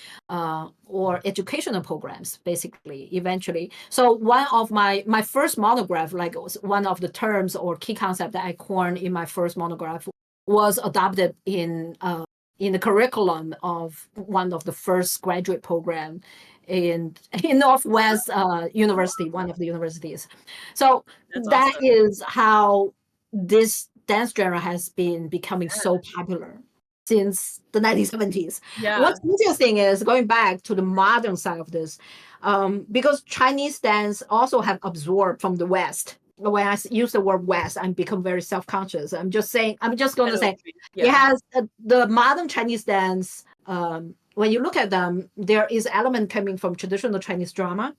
educational programs, basically, eventually. So one of my first monograph, like one of the terms or key concept that I coined in my first monograph was adopted in the curriculum of one of the first graduate program in Northwest University, one of the universities. So that is how this dance genre has been becoming so popular since the 1970s. What's interesting is going back to the modern side of this, because Chinese dance also have absorbed from the West. When I use the word West, I become very self-conscious. I'm just going to say it has the modern Chinese dance. When you look at them, there is element coming from traditional Chinese drama.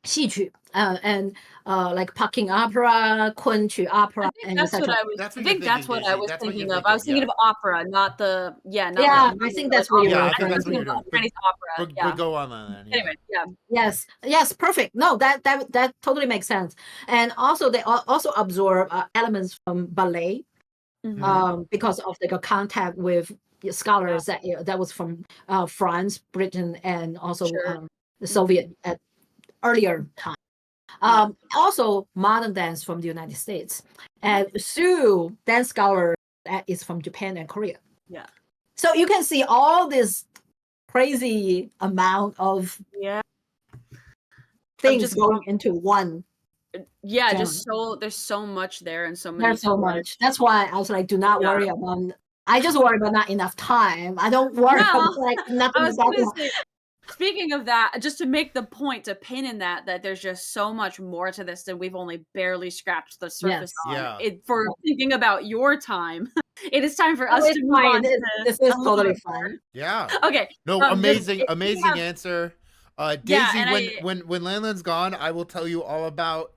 Xi Qu, and like Peking opera, Kunqu opera, and etc. I think that's what I was thinking of. I was thinking of opera, not the I think that's what you were referring to. Chinese opera. But go on then. Anyway, Yes, perfect. No, that totally makes sense. And also they also absorb elements from ballet, because of the contact with scholars that was from France, Britain, and also the Soviet at earlier time. Also modern dance from the United States, and Sue dance scholar that is from Japan and Korea. Yeah. So you can see all this crazy amount of things going into one. Yeah, genre. just there's so much there and so many. There's so much. That's why I was like, do not worry about. I just worry about not enough time. I don't worry about like nothing. Speaking of that, just to make the point, to pin in that there's just so much more to this that we've only barely scratched the surface on. Yeah. For thinking about your time, it is time for us to move on. This is totally fine. Yeah. Okay. No, amazing answer. Daisy, when Lanlan's gone, I will tell you all about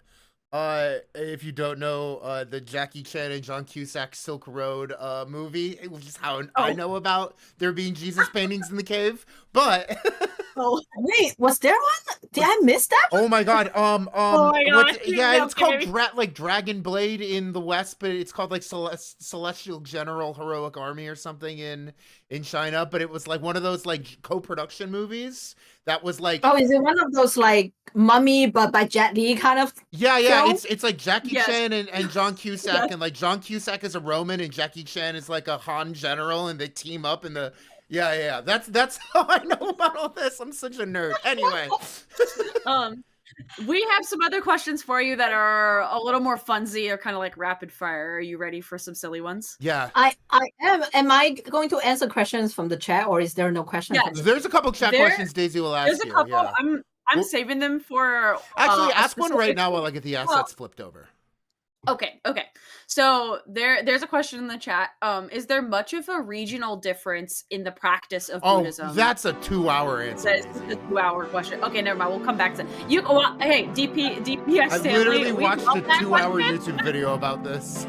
if you don't know the Jackie Chan and John Cusack Silk Road movie, which is how I know about there being Jesus paintings in the cave. But wait, was there one? Did I miss that? Oh my god. Oh my god. It's called Dragon Blade in the West, but it's called like Celestial General Heroic Army or something in China. But it was like one of those like co-production movies that was like. Oh, is it one of those like Mummy but by Jet Li kind of? Yeah. It's like Jackie Chan and John Cusack, and like John Cusack is a Roman and Jackie Chan is like a Han general, and they team up in the. Yeah. That's how I know about all this. I'm such a nerd. Anyway. We have some other questions for you that are a little more funsy or kind of like rapid fire. Are you ready for some silly ones? Yeah. I am. Am I going to answer questions from the chat, or is there no questions? Yeah. There's a couple chat questions Daisy will ask. There's a couple. Yeah. I'm saving them for. Actually, ask one right now while I get the assets flipped over. Okay. So there's a question in the chat. Is there much of a regional difference in the practice of Buddhism? That's a 2-hour answer. That's a 2-hour question. Okay, never mind. We'll come back to that. You. Well, hey, DPS I Stanley. literally watched a 2-hour YouTube video about this.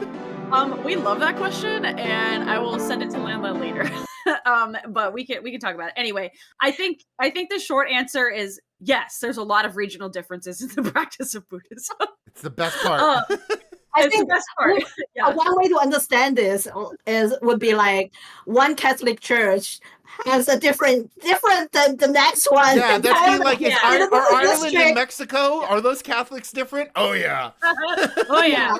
We love that question, and I will send it to Lanlan later. But we can talk about it anyway. I think the short answer is yes. There's a lot of regional differences in the practice of Buddhism. It's the best part. I think one way to understand this would be like one Catholic church has a different than the next one. Yeah, that's like are Ireland and Mexico, are those Catholics different? Oh yeah. Oh yeah.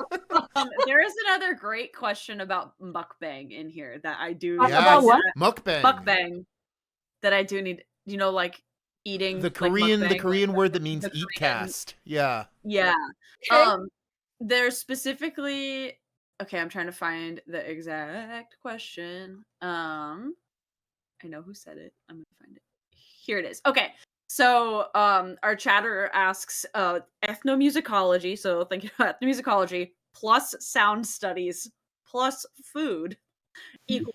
There is another great question about mukbang in here that I do. About what? Mukbang. That I do need. Like eating. The Korean word that means eat cast. Yeah. Yeah. Okay. There's specifically. Okay, I'm trying to find the exact question. I know who said it. I'm gonna find it. Here it is. Okay. So our chatter asks ethnomusicology. So think about ethnomusicology plus sound studies plus food equals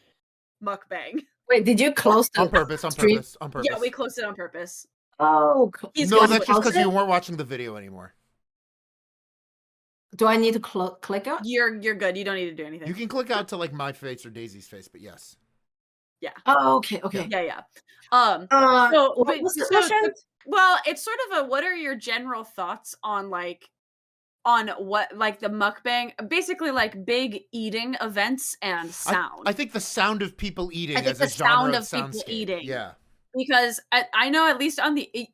mukbang. Wait, did you close on purpose? Yeah, we closed it on purpose. Oh, no, that's just because you weren't watching the video anymore. Do I need to click out? You're good. You don't need to do anything. You can click out to like my face or Daisy's face, but yes. Yeah. Oh, okay. Yeah. So what's the question? Well, it's sort of what are your general thoughts on what like the mukbang, basically like big eating events and sound. I think the sound of people eating as a genre of people eating. Yeah. Because I know at least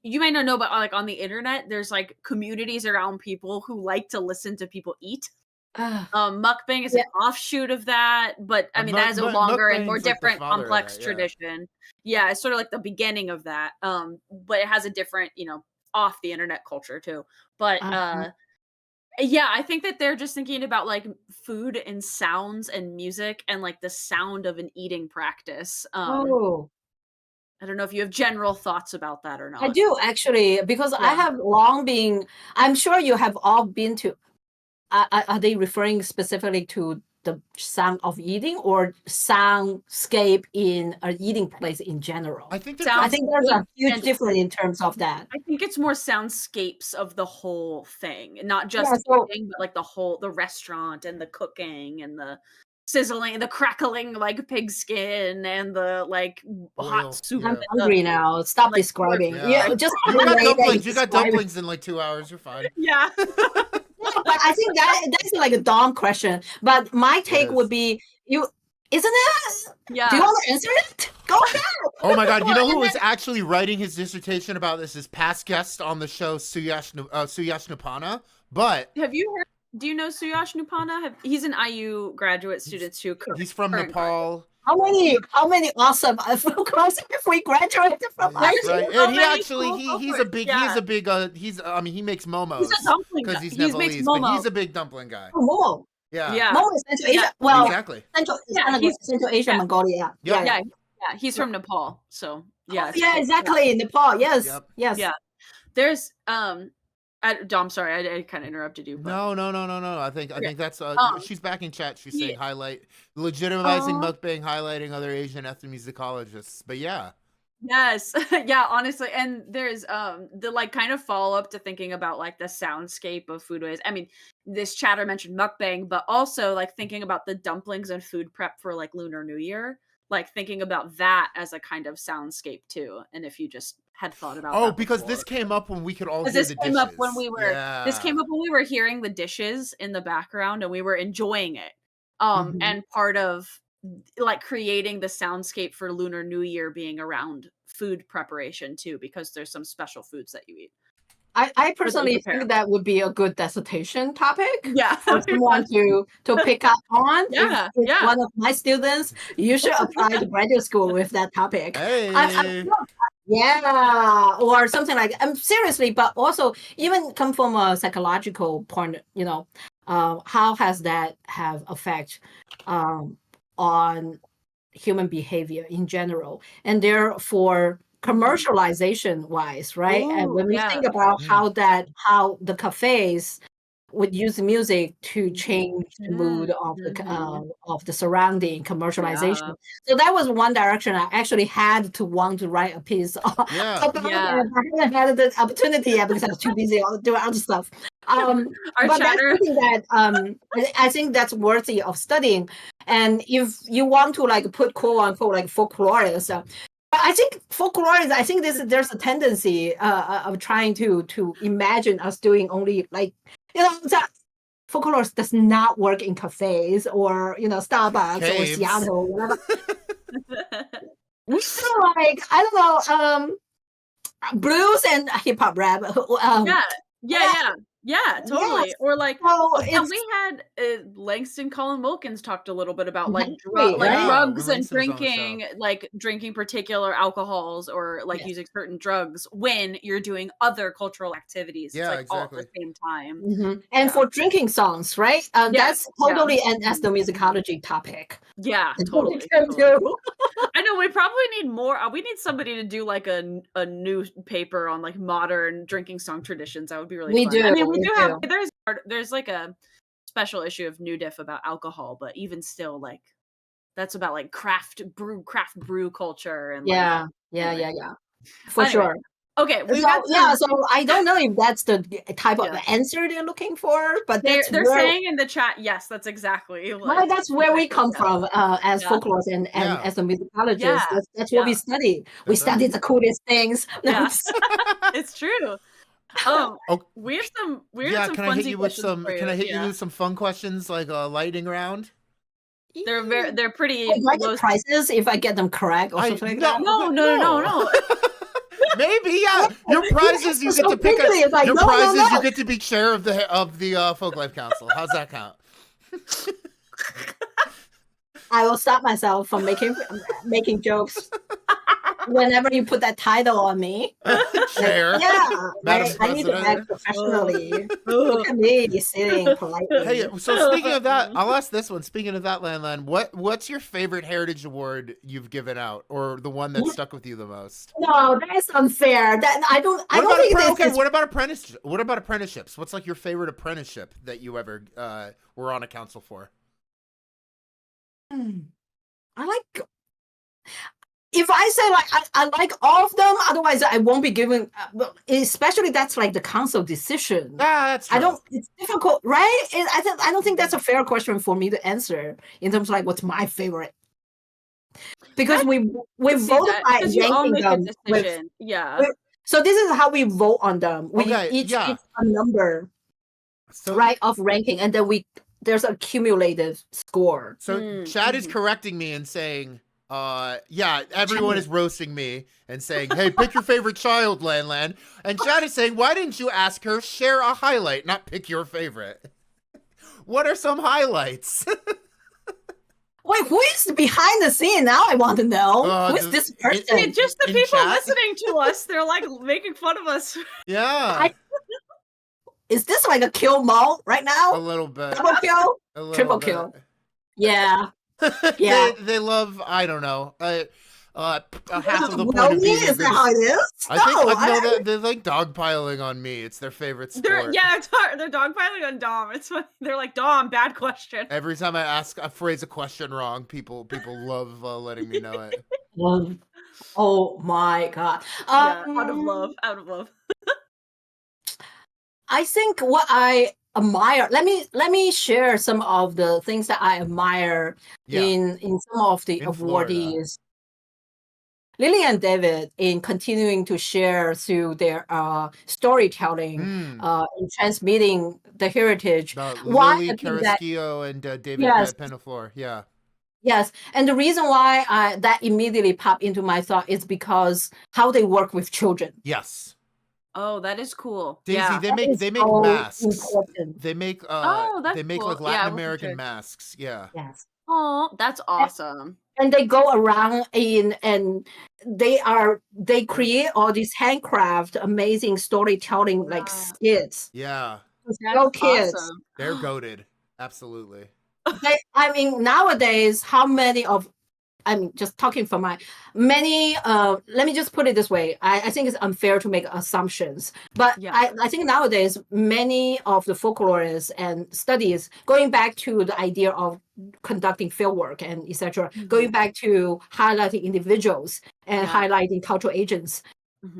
you might not know, but like on the internet, there's like communities around people who like to listen to people eat. Mukbang is an offshoot of that, but I mean that is a longer and more different, complex tradition. Yeah, it's sort of like the beginning of that. But it has a different, off the internet culture too. But yeah, I think that they're just thinking about like food and sounds and music and like the sound of an eating practice. I don't know if you have general thoughts about that or not. I do actually, because I have long been. I'm sure you have all been to. Are they referring specifically to the sound of eating or soundscape in an eating place in general? I think there's a huge difference in terms of that. I think it's more soundscapes of the whole thing, not just eating, but like the restaurant and the cooking and the sizzling, the crackling like pig skin and the like hot soup. I'm hungry now. Stop describing. Just you got dumplings in like 2 hours. You're fine. Yeah. But I think that's like a dumb question. But my take would be, isn't it? Yeah. Do you want to answer it? Go ahead. Oh my God! You know who is actually writing his dissertation about this is past guest on the show, Suyash Nupana. But have you heard? Do you know Suyash Nupana? He's an IU graduate student too. He's from Nepal. How many awesome folklorists if we graduated from Right. And he actually he makes momos. He's a dumpling guy. Because he's Nepalese, but he's a big dumpling guy. Momo. Yeah. Momo is Central Asia. Well, exactly. Central Asia, Mongolia. Yeah. He's from Nepal. So yeah. Yeah, exactly. Nepal. Yes. Yep. Yes. Yeah. There's Dom, sorry, I kind of interrupted you. But... No. I think that's she's back in chat. She's saying legitimizing mukbang, highlighting other Asian ethnomusicologists. But yeah. Yes. Yeah, honestly. And there's the like kind of follow up to thinking about like the soundscape of foodways. I mean, this chatter mentioned mukbang, but also like thinking about the dumplings and food prep for like Lunar New Year, like thinking about that as a kind of soundscape too. And if you just had thought about because this came up when we could all hear the dishes. This came up when we were hearing the dishes in the background and we were enjoying it. And part of like creating the soundscape for Lunar New Year being around food preparation too, because there's some special foods that you eat. I personally think that would be a good dissertation topic. Yeah. For someone to pick up on. Yeah. If one of my students, you should apply to graduate school with that topic. Hey. Yeah, or something like that. Seriously, but also even come from a psychological point, how has that have effect on human behavior in general? And therefore commercialization wise, right? Ooh, and when we think about how the cafes would use music to change the mood of the surrounding commercialization. So that was one direction I actually had to want to write a piece about. I haven't had the opportunity yet because I was too busy doing other stuff. But that's something that I think that's worthy of studying. And if you want to like put quote unquote like folklorists, I think folklorists, I think there's a tendency of trying to imagine us doing only like, folklore does not work in cafes or Starbucks or Seattle or whatever. We feel like, I don't know, blues and hip hop rap. Yeah, totally. Yes. Or like, and we had Langston Colin Wilkins talked a little bit about like drugs and drinking particular alcohols or like using certain drugs when you're doing other cultural activities. Yeah, it's like all at the same time. And for drinking songs, right? That's totally an ethnomusicology topic. Yeah, totally. I know we probably need more. We need somebody to do like a newspaper on like modern drinking song traditions. That would be really fun. I mean, we do have there's like a special issue of New Diff about alcohol, but even still, like that's about like craft brew culture and for sure. Okay, so I don't know if that's the type of answer they're looking for, but they're saying in the chat, yes, that's exactly. That's where we come from as folklorists and as a musicologists. That's what we study. We study the coolest things. It's true. We have some. Can I hit you with some? Can I hit you with some fun questions like a lightning round? They're pretty. Like prizes if I get them correct or something like that. No. Maybe your prizes you get to pick. Your prizes you get to be chair of the Folklife Council. How's that count? I will stop myself from making jokes whenever you put that title on me. Chair. I need to act professionally. Look at me sitting politely. Hey, so speaking of that, I'll ask this one. Speaking of that, Lanlan, what's your favorite heritage award you've given out, or the one that stuck with you the most? No, that's unfair. I don't think what about apprenticeships? What's like your favorite apprenticeship that you ever were on a council for? If I say like I like all of them, otherwise I won't be giving. Especially that's like the council decision. That's true. It's difficult, right? I don't think that's a fair question for me to answer in terms of like what's my favorite. Because we vote by ranking them. So this is how we vote on them. We each a number, of ranking, and then there's a cumulative score. So Chad is correcting me and saying Yeah, everyone is roasting me and saying, "Hey, pick your favorite child, Lanlan." And Chad is saying, "Why didn't you ask her? Share a highlight, not pick your favorite." What are some highlights? Wait, who is behind the scene? Now I want to know. Who is this person? Just the people listening to us. They're like making fun of us. Yeah. Is this like a kill mode right now? A little bit. Double kill? Triple bit. Kill. Yeah. They love, I don't know, half of the point of being is that how it is? I think they're like dogpiling on me. It's their favorite sport. They're dogpiling on Dom. It's funny. They're like, Dom, bad question. Every time I phrase a question wrong, people love letting me know it. Oh my god! Out of love. I think what I admire. Let me share some of the things that I admire in some of the awardees. Lily and David in continuing to share through their storytelling, in transmitting the heritage. Lily Carrasquillo and David Penaflor, Yes, and the reason why that immediately popped into my thought is because how they work with children. Yes. Oh, that is cool. Daisy, they make masks. Important. They make they make cool. Like Latin American masks. Yeah. Yes. Oh, that's awesome. And they go around and they create all these handcraft amazing storytelling like skits. Yeah. Go kids. Awesome. They're goated. Absolutely. I mean, nowadays, just talking from let me just put it this way. I think it's unfair to make assumptions, but I think nowadays, many of the folklorists and studies, going back to the idea of conducting fieldwork and etc., going back to highlighting individuals and highlighting cultural agents,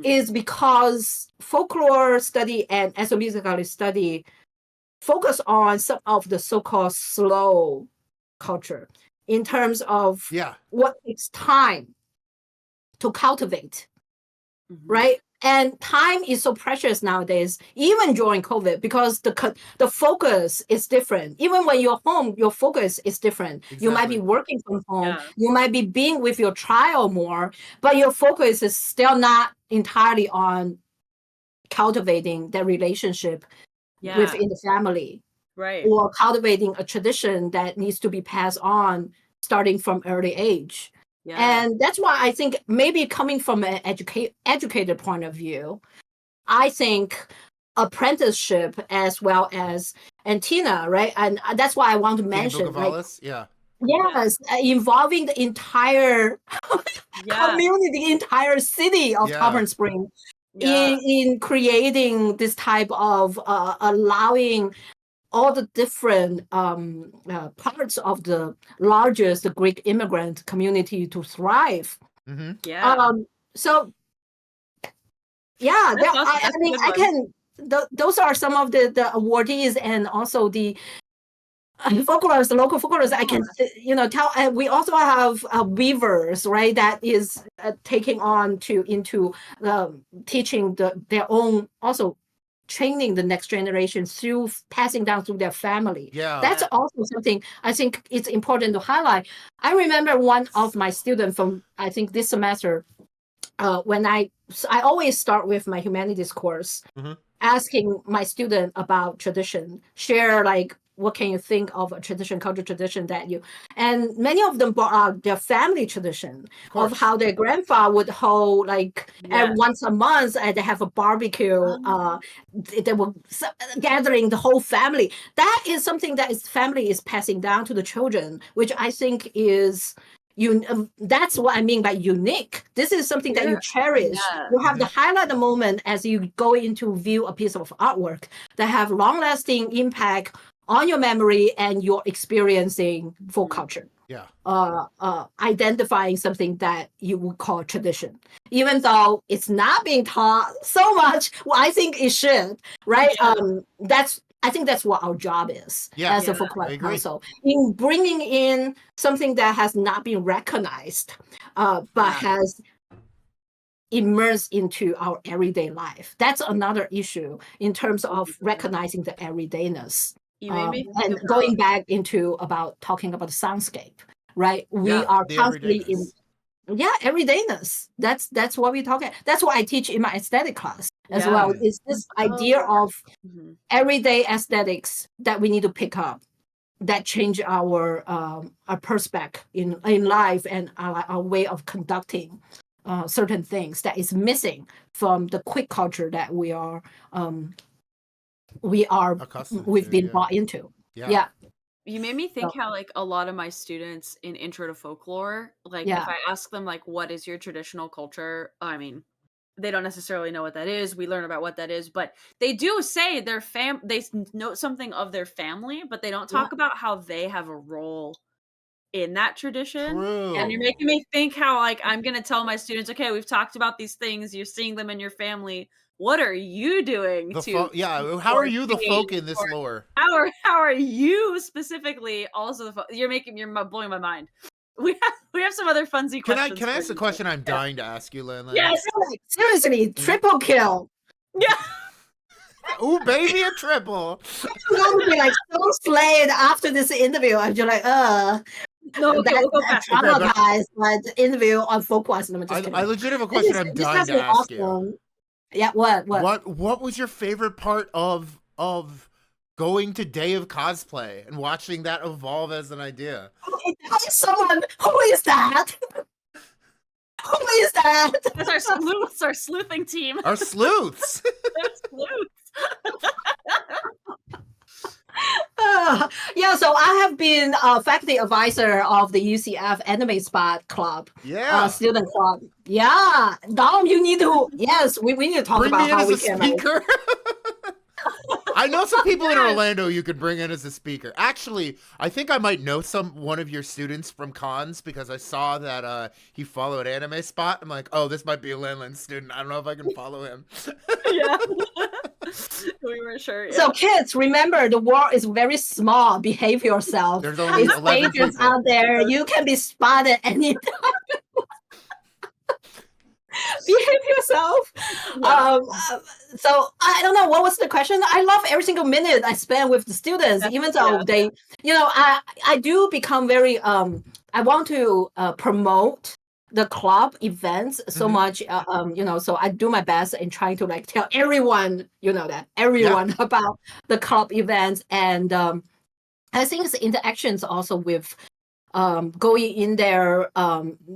is because folklore study and ethnomusicology study focus on some of the so-called slow culture in terms of what takes time to cultivate, right? And time is so precious nowadays, even during COVID, because the focus is different. Even when you're home, your focus is different. Exactly. You might be working from home. You might be being with your child more, but your focus is still not entirely on cultivating that relationship within the family, right? Or cultivating a tradition that needs to be passed on starting from early age. And that's why I think maybe coming from an educated point of view, I think apprenticeship as well as Tina, right? And that's why I want to mention, involving the entire community, the entire city of Copper Spring. In creating this type of allowing all the different parts of the largest Greek immigrant community to thrive. So I mean, I can. Those are some of the awardees and also the folklorists, the local folklorists. I can tell. And we also have weavers, right? That is taking on into teaching their own, also training the next generation through passing down through their family. That's also something I think it's important to highlight. I remember one of my students from, I think, this semester, when I always start with my humanities course, asking my student about tradition, share like, what can you think of a tradition, cultural tradition and many of them brought out their family tradition of how their grandfather would hold once a month and they have a barbecue. They were gathering the whole family. That is something that his family is passing down to the children, which I think is that's what I mean by unique. This is something that you cherish. You have to highlight the moment as you go into view a piece of artwork that have long-lasting impact on your memory and you're experiencing folk culture. Identifying something that you would call tradition, even though it's not being taught so much. Well, I think it should, right? I think that's what our job is as a folklore council, in bringing in something that has not been recognized, but has immersed into our everyday life. That's another issue in terms of recognizing the everydayness. And going back into talking about the soundscape, right? We are the constantly everydayness. Everydayness. That's what we talk about. That's what I teach in my aesthetic class as Yeah. well. Is this idea of everyday aesthetics that we need to pick up, that change our perspective in life and our way of conducting certain things that is missing from the quick culture that we've been brought into. Yeah. You made me think how like a lot of my students in Intro to Folklore, like if I ask them like what is your traditional culture, I mean, they don't necessarily know what that is. We learn about what that is, but they do say they know something of their family, but they don't talk about how they have a role in that tradition. True. And you're making me think how like I'm going to tell my students, okay, we've talked about these things, you're seeing them in your family. What are you doing how are you the folk in this lore? How are you specifically also the folk? You're blowing my mind. We have some other funsy questions. Can I ask the question I'm dying to ask you, Lanlan? Yes. Seriously, triple kill. Yeah. Ooh, baby, a triple. I'm going to be like so slayed after this interview. I'm just like, No, okay, we'll go fast. Traumatized by the interview on Folkwise. I legit have a question I'm dying to ask you. Yeah, what? What was your favorite part of going to Day of Cosplay and watching that evolve as an idea? Someone, who is that? Who is that? That's our sleuths, our sleuthing team. Our sleuths. So I have been a faculty advisor of the UCF Anime Spot Club. Student club. Yeah. Dom, you need to, we need to talk about how we can. Speaker. I know some people in Orlando you could bring in as a speaker. Actually, I think I might know one of your students from cons because I saw that he followed Anime Spot. I'm like, oh, this might be a Lanlan student. I don't know if I can follow him. Yeah. We were sure. Yeah. So kids, remember the world is very small. Behave yourself. There's only 11 people out there. You can be spotted anytime. Behave yourself. So I don't know what was the question. I love every single minute I spend with the students, even though they, I do become very I want to promote the club events so much, so I do my best in trying to like tell everyone, about the club events. And I think it's interactions also with going in there,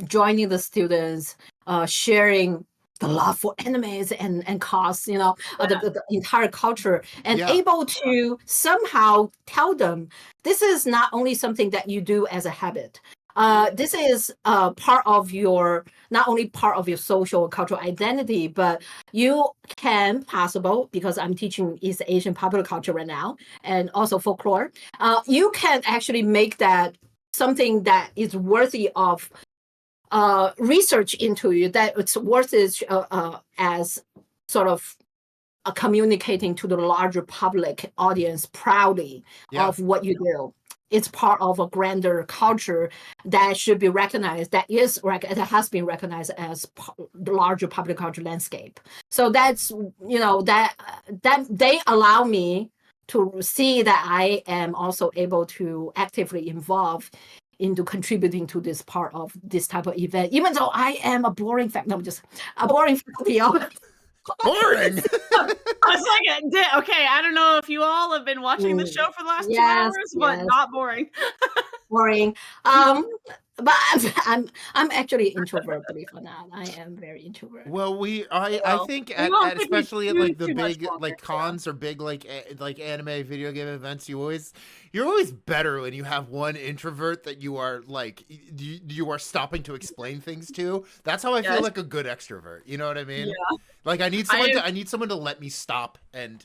joining the students, sharing the love for animes and cos, the entire culture, and able to somehow tell them this is not only something that you do as a habit. This is part of not only part of your social cultural identity, but you can possible, because I'm teaching East Asian popular culture right now and also folklore, you can actually make that something that is worthy of research into you, that it's worth it as sort of communicating to the larger public audience proudly of what you do. It's part of a grander culture that should be recognized, that has been recognized as the larger public culture landscape. So that's, that they allow me to see that I am also able to actively involve into contributing to this part of this type of event, even though I am a boring faculty. Boring. I was like, okay, I don't know if you all have been watching the show for the last 2 hours, but not boring. Boring. But I'm actually introvert, believe it or not. I am very introvert. Well, I think especially at like the big like cons or big like anime video game events, you're always better when you have one introvert that you are like you are stopping to explain things to. That's how I feel like a good extrovert. You know what I mean? Yeah. Like I need someone to let me stop and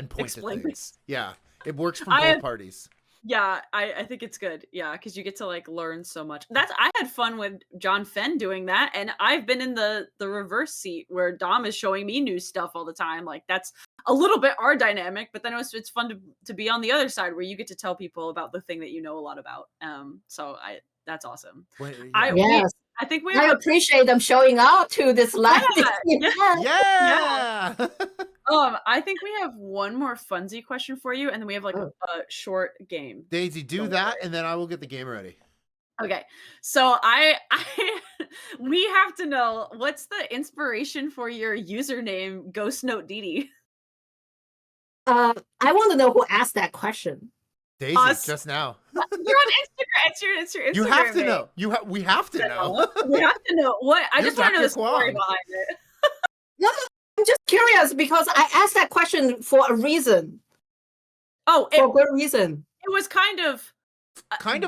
point to things. Yeah, it works from both parties. Yeah, I think it's good. Yeah, because you get to like learn so much. I had fun with John Fenn doing that, and I've been in the reverse seat where Dom is showing me new stuff all the time. Like that's a little bit our dynamic, but then it's fun to be on the other side where you get to tell people about the thing that you know a lot about. So that's awesome. I think I appreciate them showing up to this live. Yeah. I think we have one more funsy question for you, and then we have like a short game. Daisy, do that, and then I will get the game ready. Okay, so we have to know, what's the inspiration for your username, Ghost Note Didi? I want to know who asked that question. Daisy, Us. just now. You're on Instagram. It's your Instagram. You have to name. know. We have to know. We have to know what. I You're just want to know the Dr. story Kuang. behind it. No, I'm just curious because I asked that question for a reason. Oh, for a good reason. It was kind of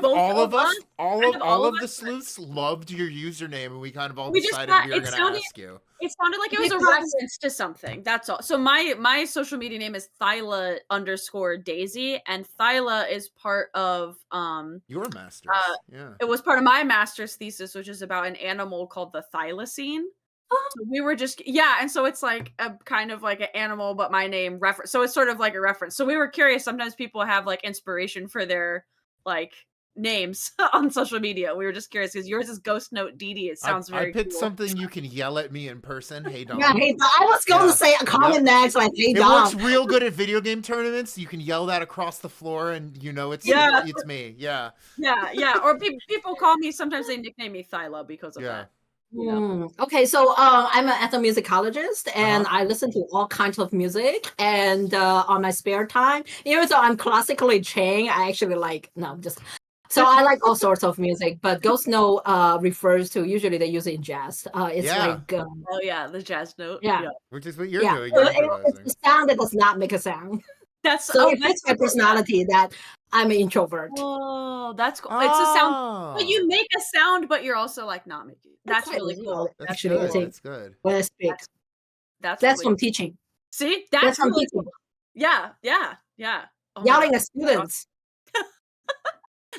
all of us, all of the us sleuths loved your username, and we kind of all We just decided thought- we were it going to sounded- ask you. It sounded like it was a Because- reference to something. That's all. So my social media name is Thyla_Daisy, and Thyla is part of Your master's. Yeah. it was part of my master's thesis, which is about an animal called the thylacine. So we were just and so it's like a kind of like an animal, but my name reference. So it's sort of like a reference. So we were curious. Sometimes people have like inspiration for their like names on social media. We were just curious because yours is Ghost Note Didi. It sounds very I picked cool. something you can yell at me in person. Hey Dom. Yeah, hey Dom. I was going to say a comment next, like hey It Dom. works real good at video game tournaments. You can yell that across the floor, and you know it's me. Yeah. Yeah. Or people call me. Sometimes they nickname me Thyla because of that. Okay, so I'm an ethnomusicologist, and I listen to all kinds of music. And on my spare time, even though I'm classically trained, I actually so I like all sorts of music. But Ghost Note refers to, usually they use it in jazz. It's like the jazz note. Yeah, which is what you're doing. It's a sound that does not make a sound. That's it fits my personality that I'm an introvert. Oh, that's cool. It's a sound, but you make a sound, but you're also like not making. That's really cool. Actually, I think that's good. when I speak, that's really from teaching. See, that's from really teaching. Cool. Yeah. Oh Yelling at students.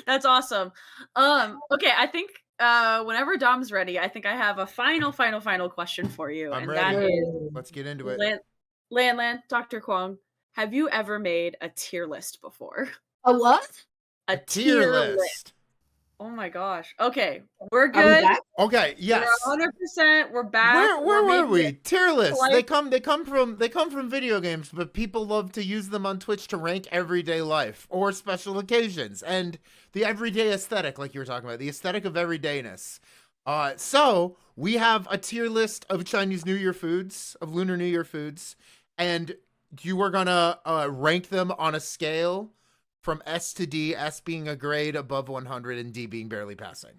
That's awesome. Okay, I think whenever Dom's ready, I think I have a final question for you. I'm ready. That is, let's get into it. Lanlan, Dr. Kuang, have you ever made a tier list before? A what? A tier list. Oh my gosh. Okay, we're good. Okay, yes. We're 100%. We're back. Where were we? Tier lists. They come from video games, but people love to use them on Twitch to rank everyday life or special occasions and the everyday aesthetic, like you were talking about, the aesthetic of everydayness. So we have a tier list of Chinese New Year foods, of Lunar New Year foods, and you were gonna rank them on a scale from S to D, S being a grade above 100 and D being barely passing.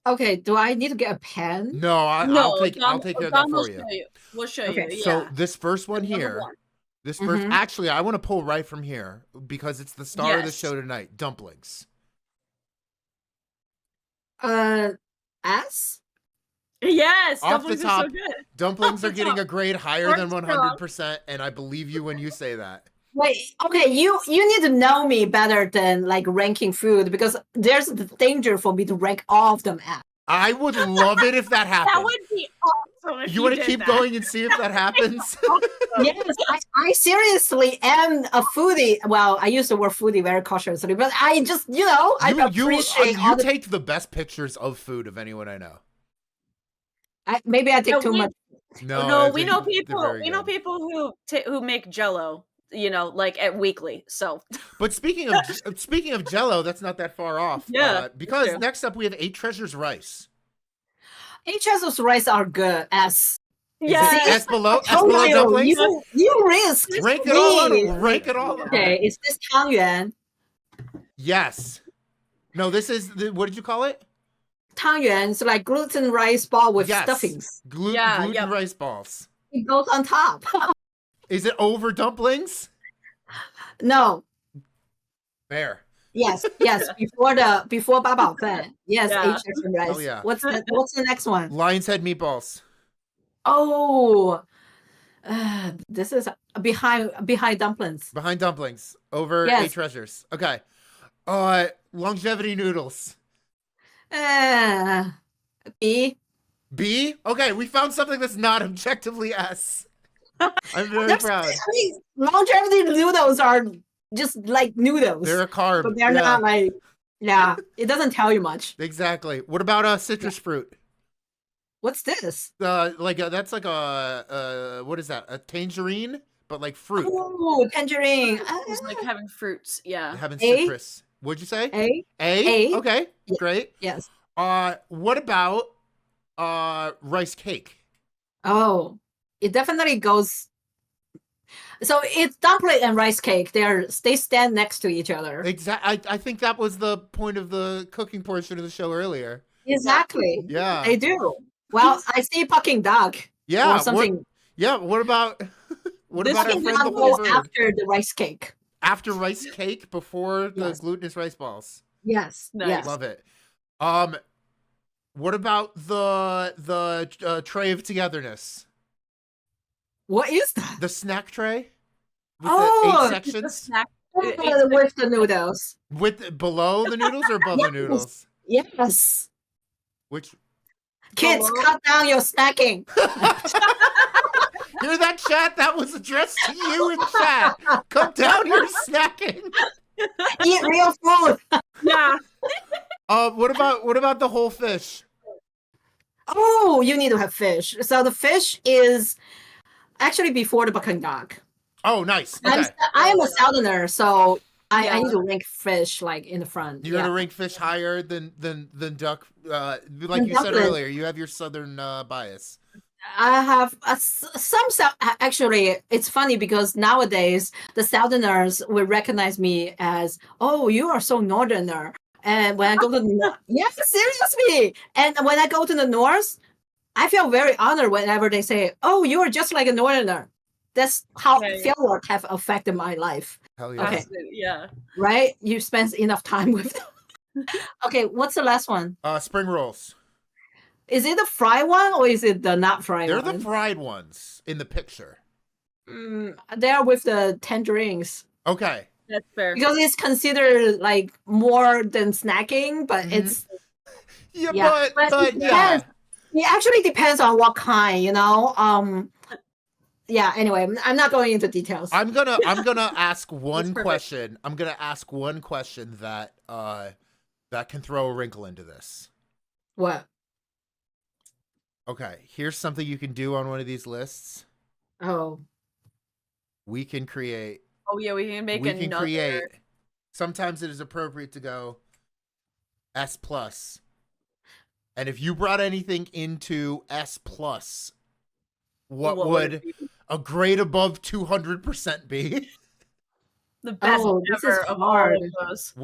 Okay, do I need to get a pen? No, I'll take care of that for you. We'll show you. Yeah. So this first one here, actually, I want to pull right from here because it's the star of the show tonight. Dumplings. S? Yes, off the top, are so good. Dumplings are getting a grade higher than 100%, and I believe you when you say that. Wait, okay, you need to know me better than like ranking food because there's the danger for me to rank all of them at. I would love it if that happened. That would be awesome. If you want to keep going and see if that happens? Yes, I seriously am a foodie. Well, I use the word foodie very cautiously, but I just, I appreciate you take the best pictures of food of anyone I know. Maybe I take too much. No, we know people. We know people who make Jello. Like at weekly. So, but speaking of Jello, that's not that far off. Yeah, because next up we have 8 Treasures rice. 8 Treasures rice are good. S. Yeah. S below dumplings. You risk. Rank it all. Rank it all. Okay, is this tangyuan? Yes. No, this is what did you call it? Tangyuan. It's like gluten rice ball with stuffings. Gluten rice balls. It goes on top. Is it over dumplings? No. Fair. Yes. Before Babao Fan. Yes, 8 Treasures rice. Oh, yeah. What's the next one? Lion's head meatballs. Oh, this is behind dumplings. Behind dumplings. Over 8 Treasures. Okay. Longevity noodles. B. B? Okay, we found something that's not objectively S. I'm very proud. I mean, longevity noodles are just like noodles. They're a carb. But they're not like, it doesn't tell you much. Exactly. What about citrus fruit? What's this? That's like a what is that? A tangerine, but like fruit. Oh, tangerine. It's like having fruits. Yeah. Having citrus. What'd you say? A. A? Okay, great. Yes. What about rice cake? Oh, it definitely goes. So it's dumpling and rice cake. They stand next to each other. Exactly. I think that was the point of the cooking portion of the show earlier. Exactly. Yeah. They do. Well, I see Peking duck. Yeah. Or something. What about our friend the goes bird? after the rice cake. After rice cake, before the glutinous rice balls. Yes. Nice. Yes. Love it. What about the tray of togetherness? What is that? The snack tray with Oh, the 8 sections. With the noodles. With below the noodles or above the noodles? Yes. Which kids, cut down your snacking. Hear that, chat? That was addressed to you in chat. Cut down your snacking. Eat real food. Yeah. What about the whole fish? Oh, you need to have fish. So the fish is actually before the Peking duck. Oh, nice. Okay. I am a southerner, so I need to rank fish like in the front. You're gonna rank fish higher than duck. Like you said earlier, you have your southern bias. I have some actually. It's funny because nowadays the southerners will recognize me as, oh, you are so northerner. And when I go to the yes, seriously. And when I go to the north, I feel very honored whenever they say, oh, you are just like a northerner. That's how fieldwork have affected my life. Hell yeah. Okay. Yeah. Right? You spent enough time with them. Okay, what's the last one? Spring rolls. Is it the fried one or is it the not fried one? They're the fried ones in the picture. They're with the tangerines. Okay. That's fair. Because it's considered like more than snacking, but it's but yeah. It actually depends on what kind, you know. Yeah, anyway, I'm not going into details. I'm gonna ask one question. I'm gonna ask one question that can throw a wrinkle into this. What? Okay, here's something you can do on one of these lists. Oh. We can create. Oh yeah, we can create. Sometimes it is appropriate to go S+. And if you brought anything into S+, what would a grade above 200% be? The best ever of all of those.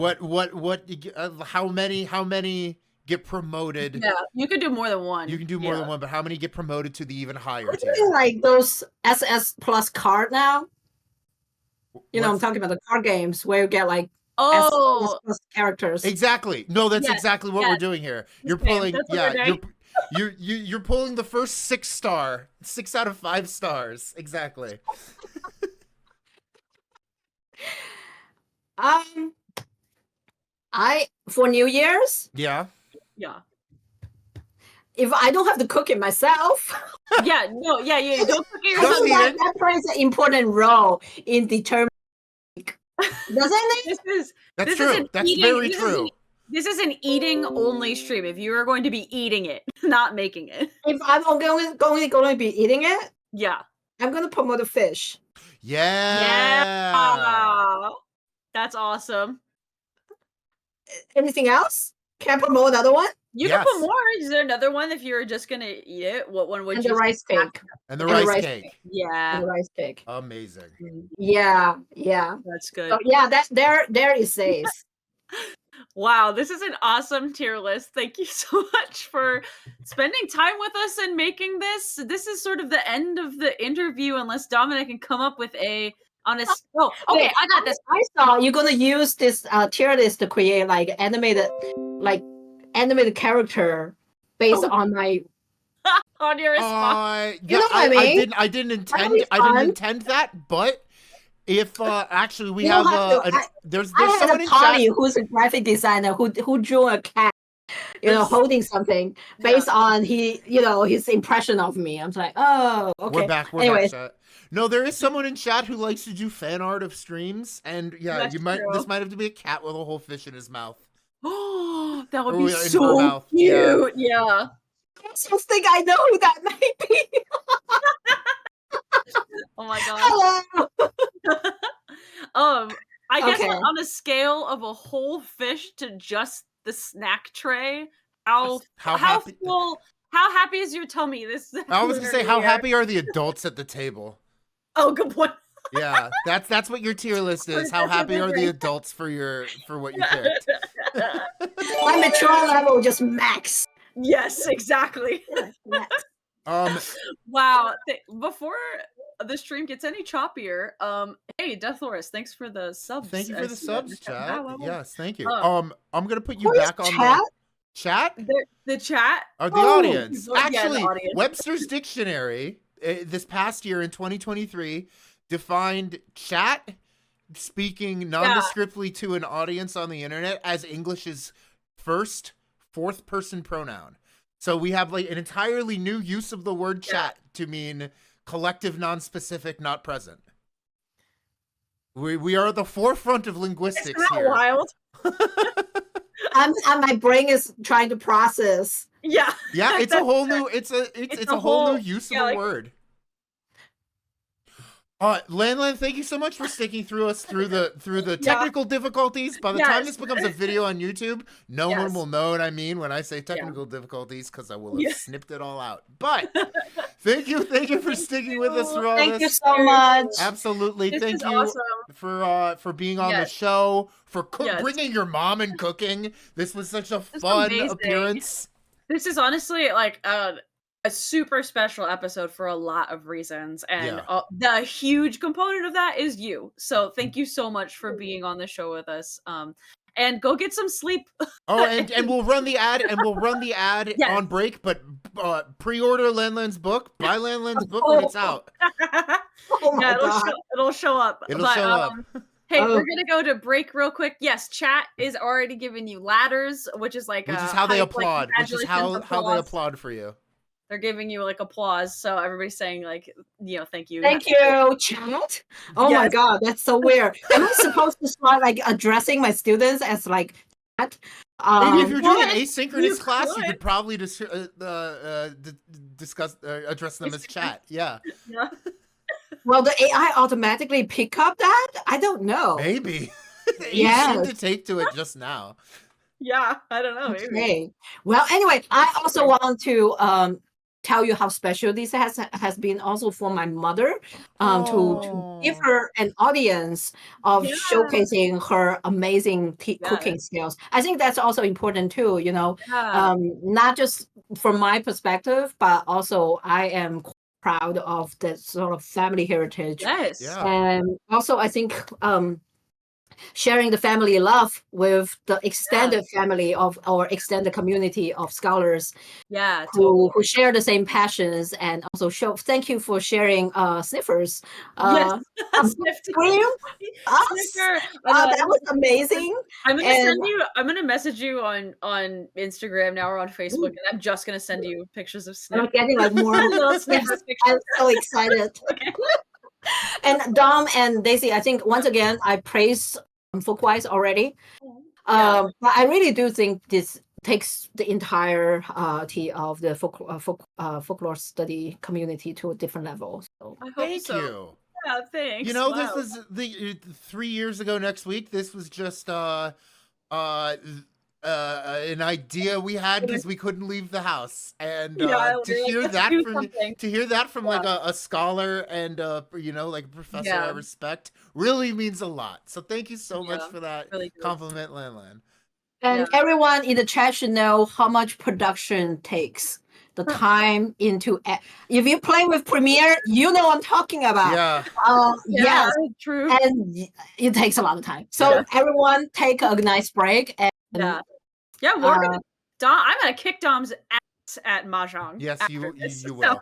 How many get promoted? Yeah, you could do more than one. You can do more than one, but how many get promoted to the even higher tier? Like those SS plus card now. You know, I'm talking about the card games where you get like SS plus characters. Exactly. No, that's exactly what we're doing here. You're pulling, you're pulling the first 6 out of 5 stars. Exactly. For New Year's. Yeah. Yeah. If I don't have to cook it myself. You don't cook it yourself. That plays an important role in determining. Doesn't it? That's true. That's very true. This is an eating only stream. If you are going to be eating it, not making it. If I'm going to be eating it, I'm going to promote the fish. Yeah. That's awesome. Anything else? Can I promote another one? You can put more. Is there another one if you're just gonna eat it? What one would you? The rice cake. And the rice cake. Yeah. And the rice cake. Amazing. Yeah. That's good. So, that there it says. Wow, this is an awesome tier list. Thank you so much for spending time with us and making this. This is sort of the end of the interview, unless Dominic can come up with a honest. Oh, okay, I got this. I saw you're gonna use this tier list to create like animated character based on my on your response. You know what I mean? I didn't intend that, but if actually we have there's someone in chat who's a graphic designer who drew a cat, holding something based on his impression of me. I'm like, oh, okay. We're back. Chat. No, there is someone in chat who likes to do fan art of streams, and this might have to be a cat with a whole fish in his mouth. Oh, that would be so cute. Yeah. I just think I know who that may be. Oh my god. Hello. I guess Okay. On a scale of a whole fish to just the snack tray, how happy is your tummy this I was gonna say, how happy are the adults at the table? Oh, good point. Yeah, that's what your tier list is. How happy are the adults for what you picked? My mature level just max. Yes, exactly. Max. Wow. Before the stream gets any choppier, hey, Deathlorus, thanks for the subs. Thank you for the subs, chat. Yes, thank you. I'm gonna put you Who back is on chat? Chat? The chat? Or the audience. Yeah, Actually, the audience. Webster's Dictionary this past year in 2023 defined chat, speaking nondescriptly to an audience on the internet, as English's first fourth person pronoun. So we have like an entirely new use of the word chat to mean collective, non-specific, not present. We are at the forefront of linguistics. Isn't that here. Wild? My brain is trying to process. Yeah. Yeah, it's a whole new it's a whole new use of a word. Lanlan, thank you so much for sticking through the technical difficulties. By the time this becomes a video on YouTube, no one will know what I mean when I say technical difficulties, because I will have snipped it all out. But thank you for sticking with us through all this. Thank you so much. Absolutely, thank you awesome. for being on the show, for bringing your mom and cooking. This was such a fun appearance. This is honestly like a super special episode for a lot of reasons, and the huge component of that is you. So thank you so much for being on the show with us. And go get some sleep. Oh, and we'll run the ad on break, but pre-order Lanlan's book, buy Lanlan's book when it's out. It'll show up. It'll show up. Hey, we're gonna go to break real quick. Yes, chat is already giving you ladders, which is how they applaud. Which is how they applaud for you. They're giving you like applause, so everybody's saying like, thank you. Thank you, chat. Oh my god, that's so weird. Am I supposed to start like addressing my students as like chat? Maybe if you're doing an asynchronous class, you could probably just address them as chat. Yeah. Well, the AI automatically pick up that? I don't know. Maybe. You seem to take to it just now. Yeah, I don't know. Maybe. Okay. Well, anyway, I also want to tell you how special this has been also for my mother, to give her an audience of showcasing her amazing cooking skills. I think that's also important too, not just from my perspective, but also I am proud of that sort of family heritage. Yes. Yeah. And also I think sharing the family love with the extended family of our extended community of scholars who share the same passions, and also thank you for sharing sniffers. Yes. That was amazing. I'm gonna message you on Instagram now, or on Facebook, and I'm just gonna send you pictures of sniffers. I'm getting like more sniffers. I'm so excited. Okay. And Dom and Daisy, I think once again I praise Folkwise already, but I really do think this takes the entire of the folklore study community to a different level. So thank you. Yeah, thanks. This was 3 years ago next week. This was just an idea we had because we couldn't leave the house, and to hear that from like a scholar and like a professor I respect really means a lot. So thank you so much for that compliment, Lanlan. And everyone in the chat should know how much production takes. The time into if you play with Premiere, you know what I'm talking about. Yes, true. And it takes a lot of time. So everyone take a nice break. And I'm gonna kick Dom's ass at Mahjong. Yes, you will.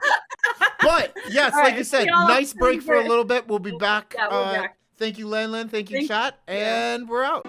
But yes, like you said, nice break for a little bit. We'll be back. We're back. Thank you, Lanlan. Thank you, chat. And we're out.